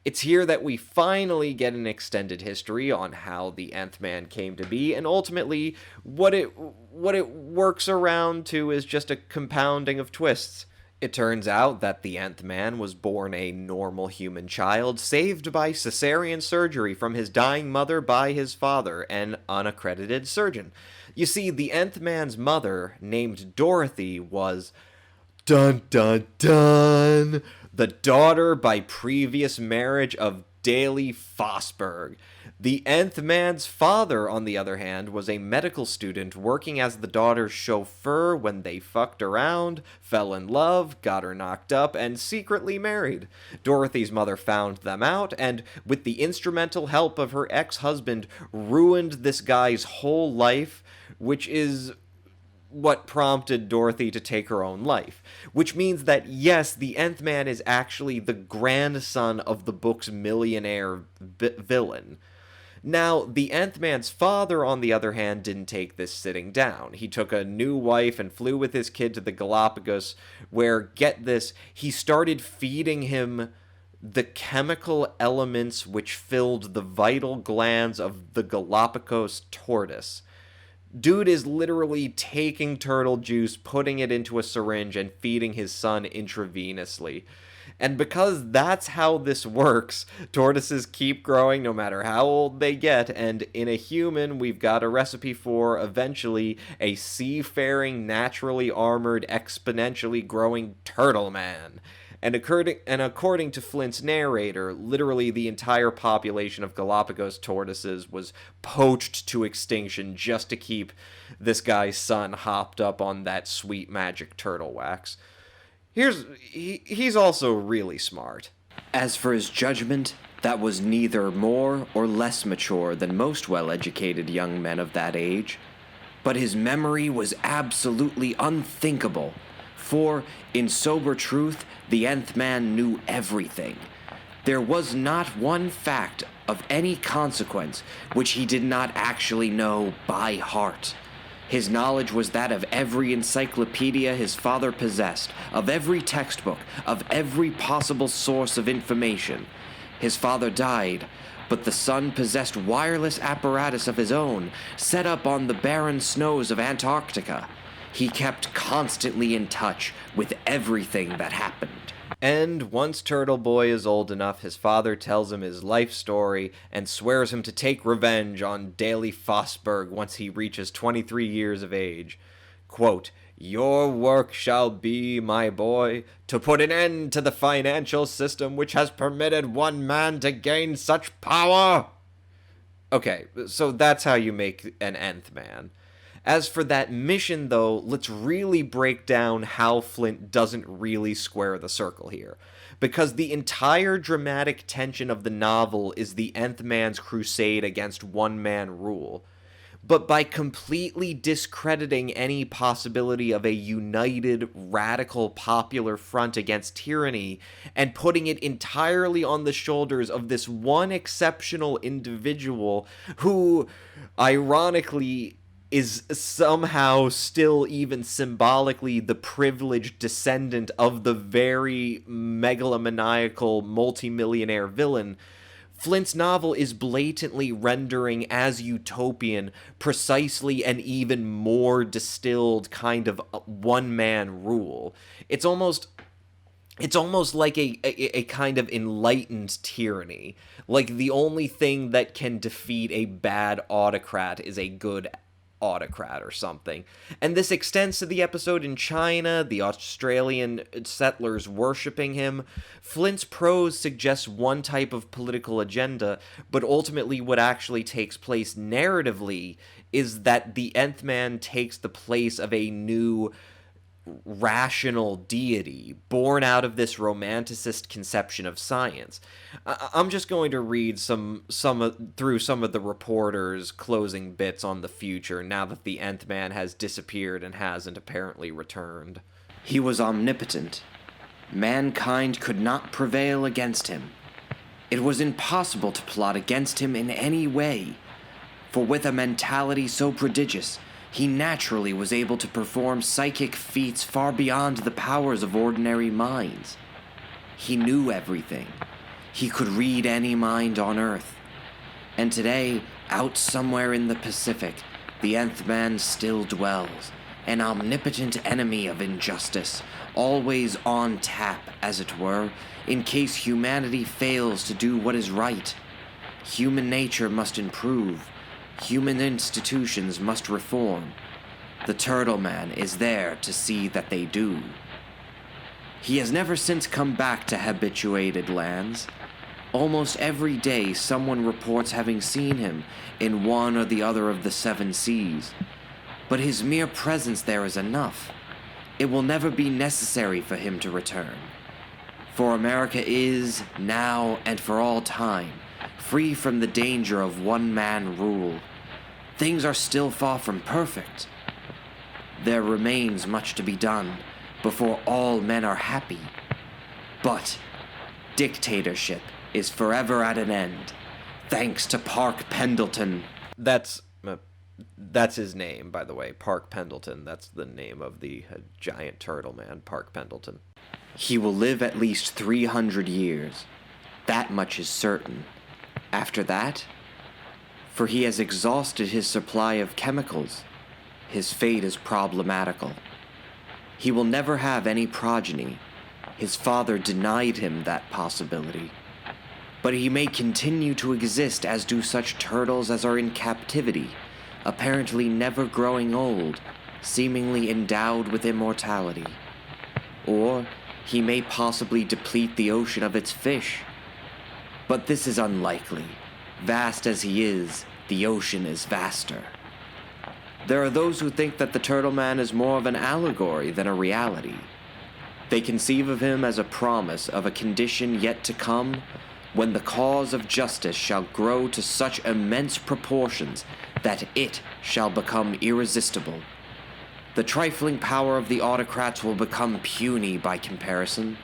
It's here that we finally get an extended history on how the Nth Man came to be, and ultimately, what it works around to is just a compounding of twists. It turns out that the Nth Man was born a normal human child, saved by cesarean surgery from his dying mother by his father, an unaccredited surgeon. You see, the Nth Man's mother, named Dorothy, was, dun dun dun, the daughter by previous marriage of Daley Fosberg. The Nth Man's father, on the other hand, was a medical student working as the daughter's chauffeur when they fucked around, fell in love, got her knocked up, and secretly married. Dorothy's mother found them out, and with the instrumental help of her ex-husband, ruined this guy's whole life, which is what prompted Dorothy to take her own life. Which means that, yes, the Nth Man is actually the grandson of the book's millionaire villain. Now, the Nth Man's father, on the other hand, didn't take this sitting down. He took a new wife and flew with his kid to the Galapagos, where, get this, he started feeding him the chemical elements which filled the vital glands of the Galapagos tortoise. Dude is literally taking turtle juice, putting it into a syringe, and feeding his son intravenously. And because that's how this works, tortoises keep growing no matter how old they get, and in a human, we've got a recipe for, eventually, a seafaring, naturally armored, exponentially growing turtle man. And according to Flint's narrator, literally the entire population of Galapagos tortoises was poached to extinction just to keep this guy's son hopped up on that sweet magic turtle wax. He's also really smart. As for his judgment, that was neither more or less mature than most well-educated young men of that age. But his memory was absolutely unthinkable, for, in sober truth, the Nth Man knew everything. There was not one fact of any consequence which he did not actually know by heart. His knowledge was that of every encyclopedia his father possessed, of every textbook, of every possible source of information. His father died, but the son possessed wireless apparatus of his own, set up on the barren snows of Antarctica. He kept constantly in touch with everything that happened. And once Turtle Boy is old enough, his father tells him his life story and swears him to take revenge on Daley Fosberg once he reaches 23 years of age. Quote, "Your work shall be, my boy, to put an end to the financial system which has permitted one man to gain such power." Okay, so that's how you make an Nth Man. As for that mission, though, let's really break down how Flint doesn't really square the circle here. Because the entire dramatic tension of the novel is the Nth Man's crusade against one-man rule. But by completely discrediting any possibility of a united, radical popular front against tyranny and putting it entirely on the shoulders of this one exceptional individual who, ironically, is somehow still even symbolically the privileged descendant of the very megalomaniacal multimillionaire villain, Flint's novel is blatantly rendering as utopian precisely an even more distilled kind of one-man rule. It's almost like a kind of enlightened tyranny. Like the only thing that can defeat a bad autocrat is a good autocrat or something. And this extends to the episode in China, the Australian settlers worshipping him. Flint's prose suggests one type of political agenda, but ultimately what actually takes place narratively is that the Nth Man takes the place of a new rational deity born out of this romanticist conception of science. I'm just going to read through some of the reporters' closing bits on the future now that the Nth Man has disappeared and hasn't apparently returned. He was omnipotent. Mankind could not prevail against him. It was impossible to plot against him in any way, for with a mentality so prodigious, he naturally was able to perform psychic feats far beyond the powers of ordinary minds. He knew everything. He could read any mind on Earth. And today, out somewhere in the Pacific, the Nth Man still dwells, an omnipotent enemy of injustice, always on tap, as it were, in case humanity fails to do what is right. Human nature must improve. Human institutions must reform. The Turtle Man is there to see that they do. He has never since come back to habituated lands. Almost every day someone reports having seen him in one or the other of the 7 seas. But his mere presence there is enough. It will never be necessary for him to return. For America is, now and for all time, free from the danger of one-man rule. Things are still far from perfect. There remains much to be done before all men are happy. But dictatorship is forever at an end, thanks to Park Pendleton. That's his name, by the way, Park Pendleton. That's the name of the giant turtle man, Park Pendleton. He will live at least 300 years. That much is certain. After that, for he has exhausted his supply of chemicals, his fate is problematical. He will never have any progeny. His father denied him that possibility. But he may continue to exist as do such turtles as are in captivity, apparently never growing old, seemingly endowed with immortality. Or he may possibly deplete the ocean of its fish. But this is unlikely. Vast as he is, the ocean is vaster. There are those who think that the Turtle Man is more of an allegory than a reality. They conceive of him as a promise of a condition yet to come, when the cause of justice shall grow to such immense proportions that it shall become irresistible. The trifling power of the autocrats will become puny by comparison.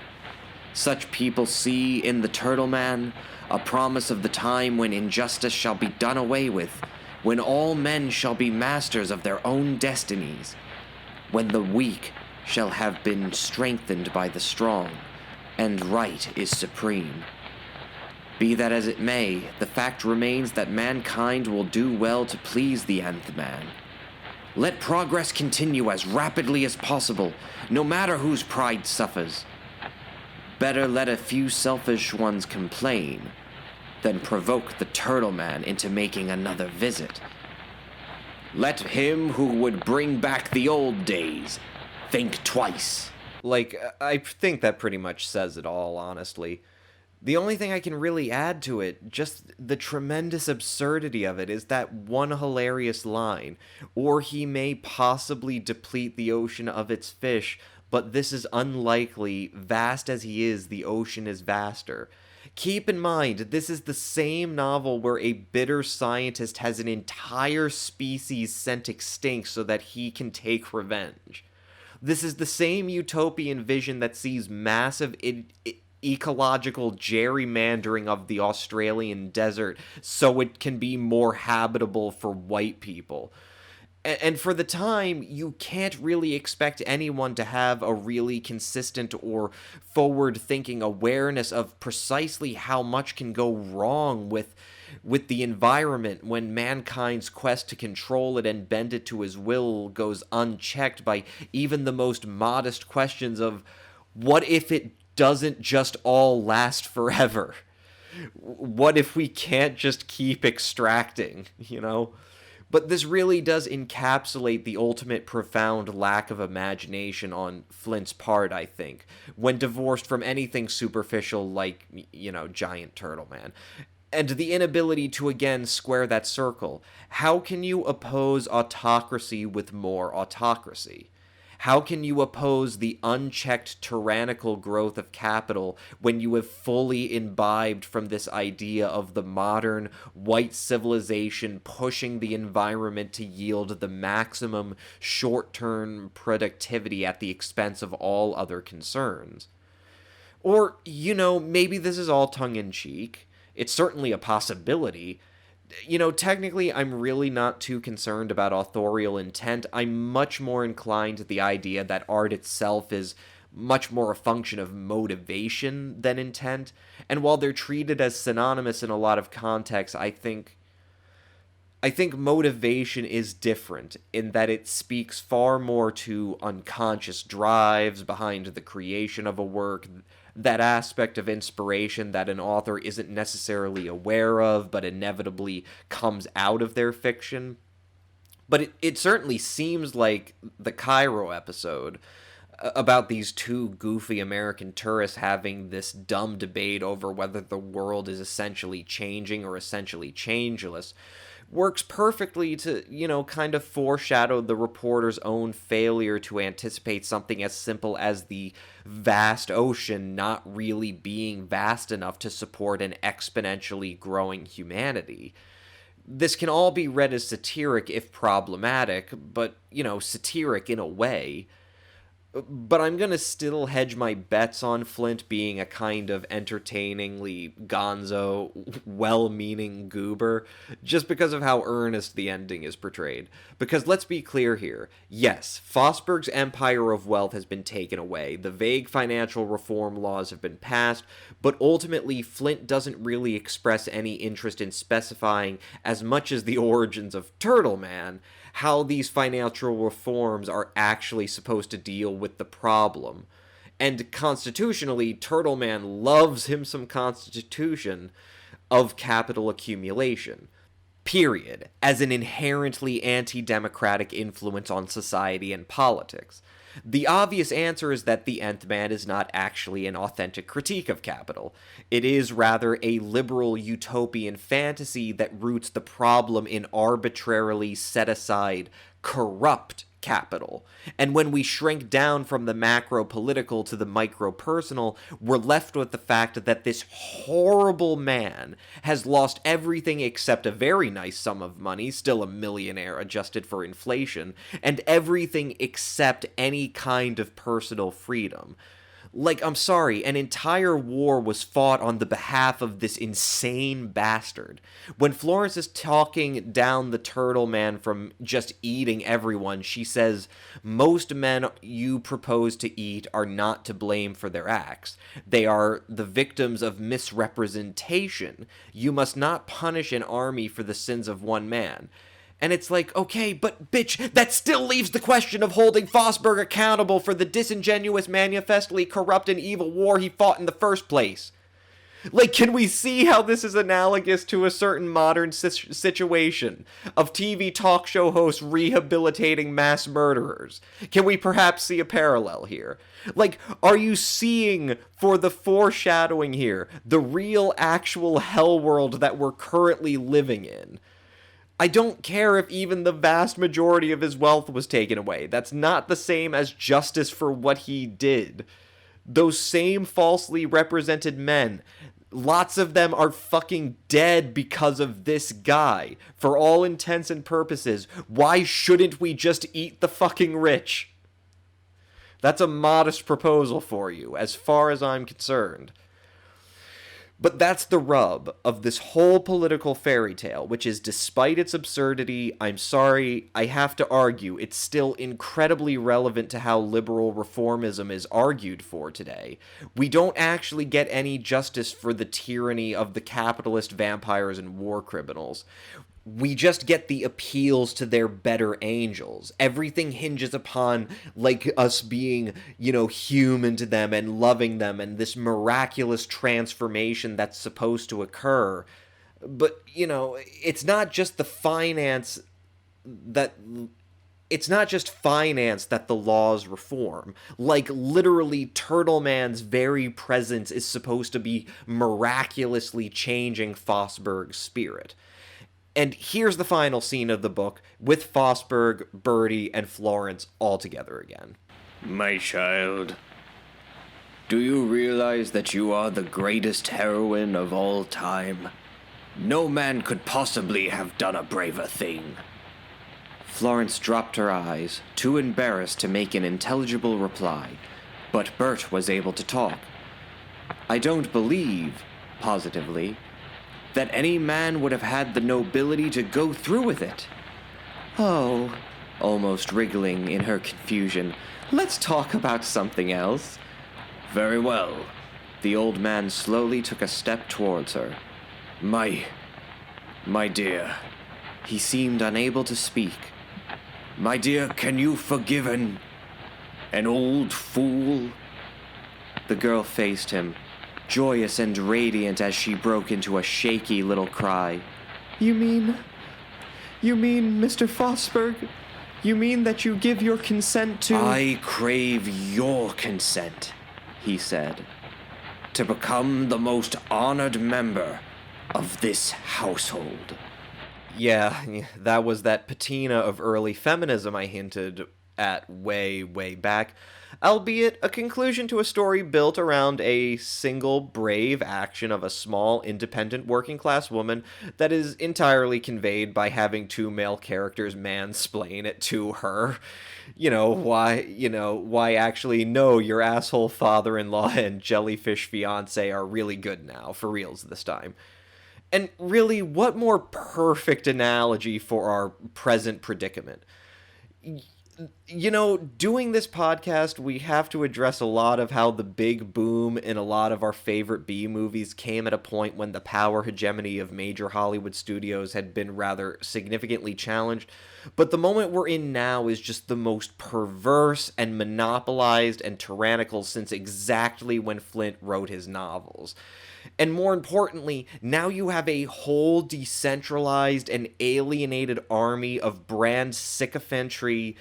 Such people see in the Turtle Man a promise of the time when injustice shall be done away with, when all men shall be masters of their own destinies, when the weak shall have been strengthened by the strong, and right is supreme. Be that as it may, the fact remains that mankind will do well to please the Nth Man. Let progress continue as rapidly as possible, no matter whose pride suffers. Better let a few selfish ones complain than provoke the Turtle Man into making another visit. Let him who would bring back the old days think twice. Like, I think that pretty much says it all, honestly. The only thing I can really add to it, just the tremendous absurdity of it, is that one hilarious line. Or he may possibly deplete the ocean of its fish, but this is unlikely. Vast as he is, the ocean is vaster. Keep in mind, this is the same novel where a bitter scientist has an entire species sent extinct so that he can take revenge. This is the same utopian vision that sees massive ecological gerrymandering of the Australian desert so it can be more habitable for white people. And for the time, you can't really expect anyone to have a really consistent or forward-thinking awareness of precisely how much can go wrong with the environment when mankind's quest to control it and bend it to his will goes unchecked by even the most modest questions of, what if it doesn't just all last forever? What if we can't just keep extracting, you know? But this really does encapsulate the ultimate profound lack of imagination on Flint's part, I think, when divorced from anything superficial like, Giant Turtle Man. And the inability to again square that circle. How can you oppose autocracy with more autocracy? How can you oppose the unchecked tyrannical growth of capital when you have fully imbibed from this idea of the modern white civilization pushing the environment to yield the maximum short-term productivity at the expense of all other concerns? Or, maybe this is all tongue-in-cheek. It's certainly a possibility. Technically, I'm really not too concerned about authorial intent. I'm much more inclined to the idea that art itself is much more a function of motivation than intent. And while they're treated as synonymous in a lot of contexts, I think motivation is different in that it speaks far more to unconscious drives behind the creation of a work, that aspect of inspiration that an author isn't necessarily aware of but inevitably comes out of their fiction. But it certainly seems like the Cairo episode about these two goofy American tourists having this dumb debate over whether the world is essentially changing or essentially changeless works perfectly to, kind of foreshadow the reporter's own failure to anticipate something as simple as the vast ocean not really being vast enough to support an exponentially growing humanity. This can all be read as satiric if problematic, but, satiric in a way. But I'm gonna still hedge my bets on Flint being a kind of entertainingly gonzo, well-meaning goober, just because of how earnest the ending is portrayed. Because let's be clear here. Yes, Fosberg's empire of wealth has been taken away, the vague financial reform laws have been passed, but ultimately Flint doesn't really express any interest in specifying, as much as the origins of Turtle Man, how these financial reforms are actually supposed to deal with the problem. And constitutionally, Turtle Man loves him some constitution of capital accumulation. Period. As an inherently anti-democratic influence on society and politics. The obvious answer is that the Nth Man is not actually an authentic critique of capital. It is rather a liberal utopian fantasy that roots the problem in arbitrarily set-aside, corrupt capital. And when we shrink down from the macro-political to the micro-personal, we're left with the fact that this horrible man has lost everything except a very nice sum of money, still a millionaire adjusted for inflation, and everything except any kind of personal freedom. I'm sorry, an entire war was fought on the behalf of this insane bastard. When Florence is talking down the Turtle Man from just eating everyone, she says, "Most men you propose to eat are not to blame for their acts. They are the victims of misrepresentation. You must not punish an army for the sins of one man." And it's like, okay, but bitch, that still leaves the question of holding Fosberg accountable for the disingenuous, manifestly corrupt and evil war he fought in the first place. Like, can we see how this is analogous to a certain modern situation of TV talk show hosts rehabilitating mass murderers? Can we perhaps see a parallel here? Like, are you seeing, for the foreshadowing here, the real actual hell world that we're currently living in? I don't care if even the vast majority of his wealth was taken away. That's not the same as justice for what he did. Those same falsely represented men, lots of them are fucking dead because of this guy. For all intents and purposes, why shouldn't we just eat the fucking rich? That's a modest proposal for you, as far as I'm concerned. But that's the rub of this whole political fairy tale, which is, despite its absurdity, I'm sorry, I have to argue, it's still incredibly relevant to how liberal reformism is argued for today. We don't actually get any justice for the tyranny of the capitalist vampires and war criminals. We just get the appeals to their better angels. Everything hinges upon, like, us being, human to them and loving them and this miraculous transformation that's supposed to occur. But, it's not just the finance that... It's not just finance that the laws reform. Like, literally, Turtle Man's very presence is supposed to be miraculously changing Fosberg's spirit. And here's the final scene of the book, with Fosberg, Birdie, and Florence all together again. My child, do you realize that you are the greatest heroine of all time? No man could possibly have done a braver thing. Florence dropped her eyes, too embarrassed to make an intelligible reply, but Bert was able to talk. I don't believe, positively, that any man would have had the nobility to go through with it. Oh, almost wriggling in her confusion, let's talk about something else. Very well. The old man slowly took a step towards her. My dear. He seemed unable to speak. My dear, can you forgive an old fool? The girl faced him, joyous and radiant as she broke into a shaky little cry. You mean, Mr. Fosberg? You mean that you give your consent to... I crave your consent, he said, to become the most honored member of this household. Yeah, that was that patina of early feminism I hinted at way, way back, albeit a conclusion to a story built around a single brave action of a small, independent working-class woman that is entirely conveyed by having two male characters mansplain it to her. Why actually, no, your asshole father-in-law and jellyfish fiance are really good now, for reals this time. And really, what more perfect analogy for our present predicament? Doing this podcast, we have to address a lot of how the big boom in a lot of our favorite B movies came at a point when the power hegemony of major Hollywood studios had been rather significantly challenged. But the moment we're in now is just the most perverse and monopolized and tyrannical since exactly when Flint wrote his novels. And more importantly, now you have a whole decentralized and alienated army of brand sycophantry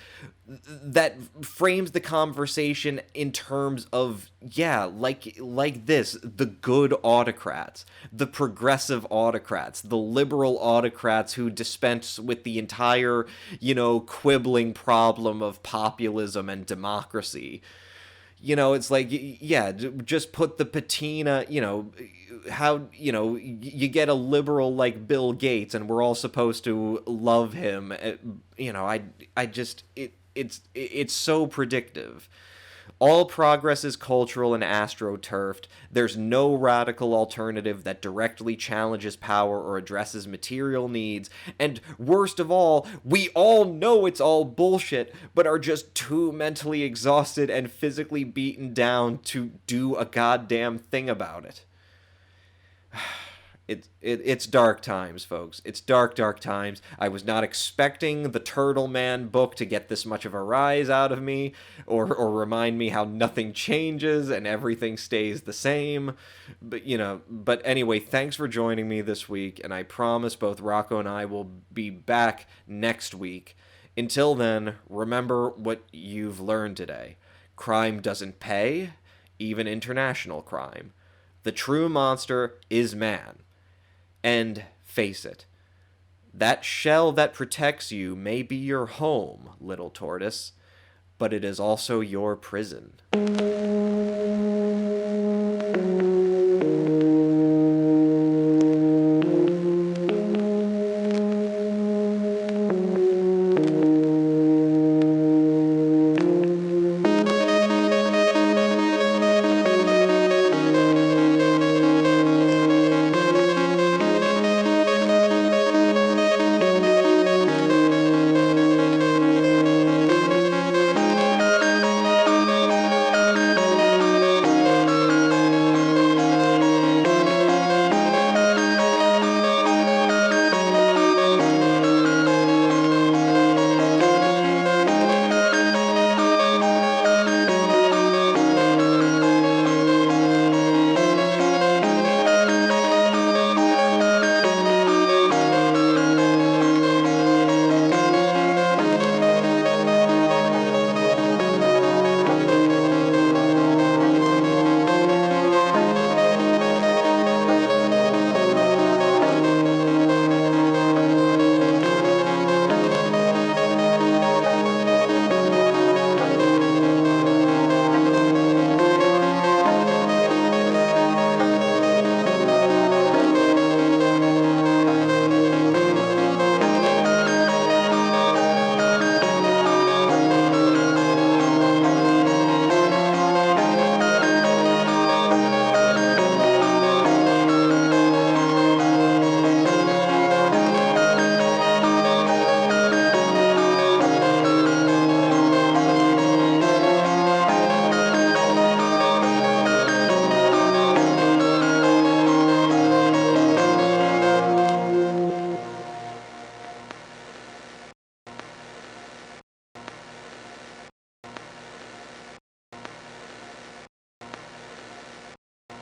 that frames the conversation in terms of, like this, the good autocrats, the progressive autocrats, the liberal autocrats who dispense with the entire, quibbling problem of populism and democracy. It's like, just put the patina, you get a liberal like Bill Gates and we're all supposed to love him. It's so predictive. All progress is cultural and astroturfed. There's no radical alternative that directly challenges power or addresses material needs. And worst of all, we all know it's all bullshit, but are just too mentally exhausted and physically beaten down to do a goddamn thing about it. It's dark times, folks. It's dark, dark times. I was not expecting the Turtle Man book to get this much of a rise out of me, or remind me how nothing changes and everything stays the same. But anyway, thanks for joining me this week, and I promise both Rocco and I will be back next week. Until then, remember what you've learned today. Crime doesn't pay, even international crime. The true monster is man. And face it, that shell that protects you may be your home, little tortoise, but it is also your prison.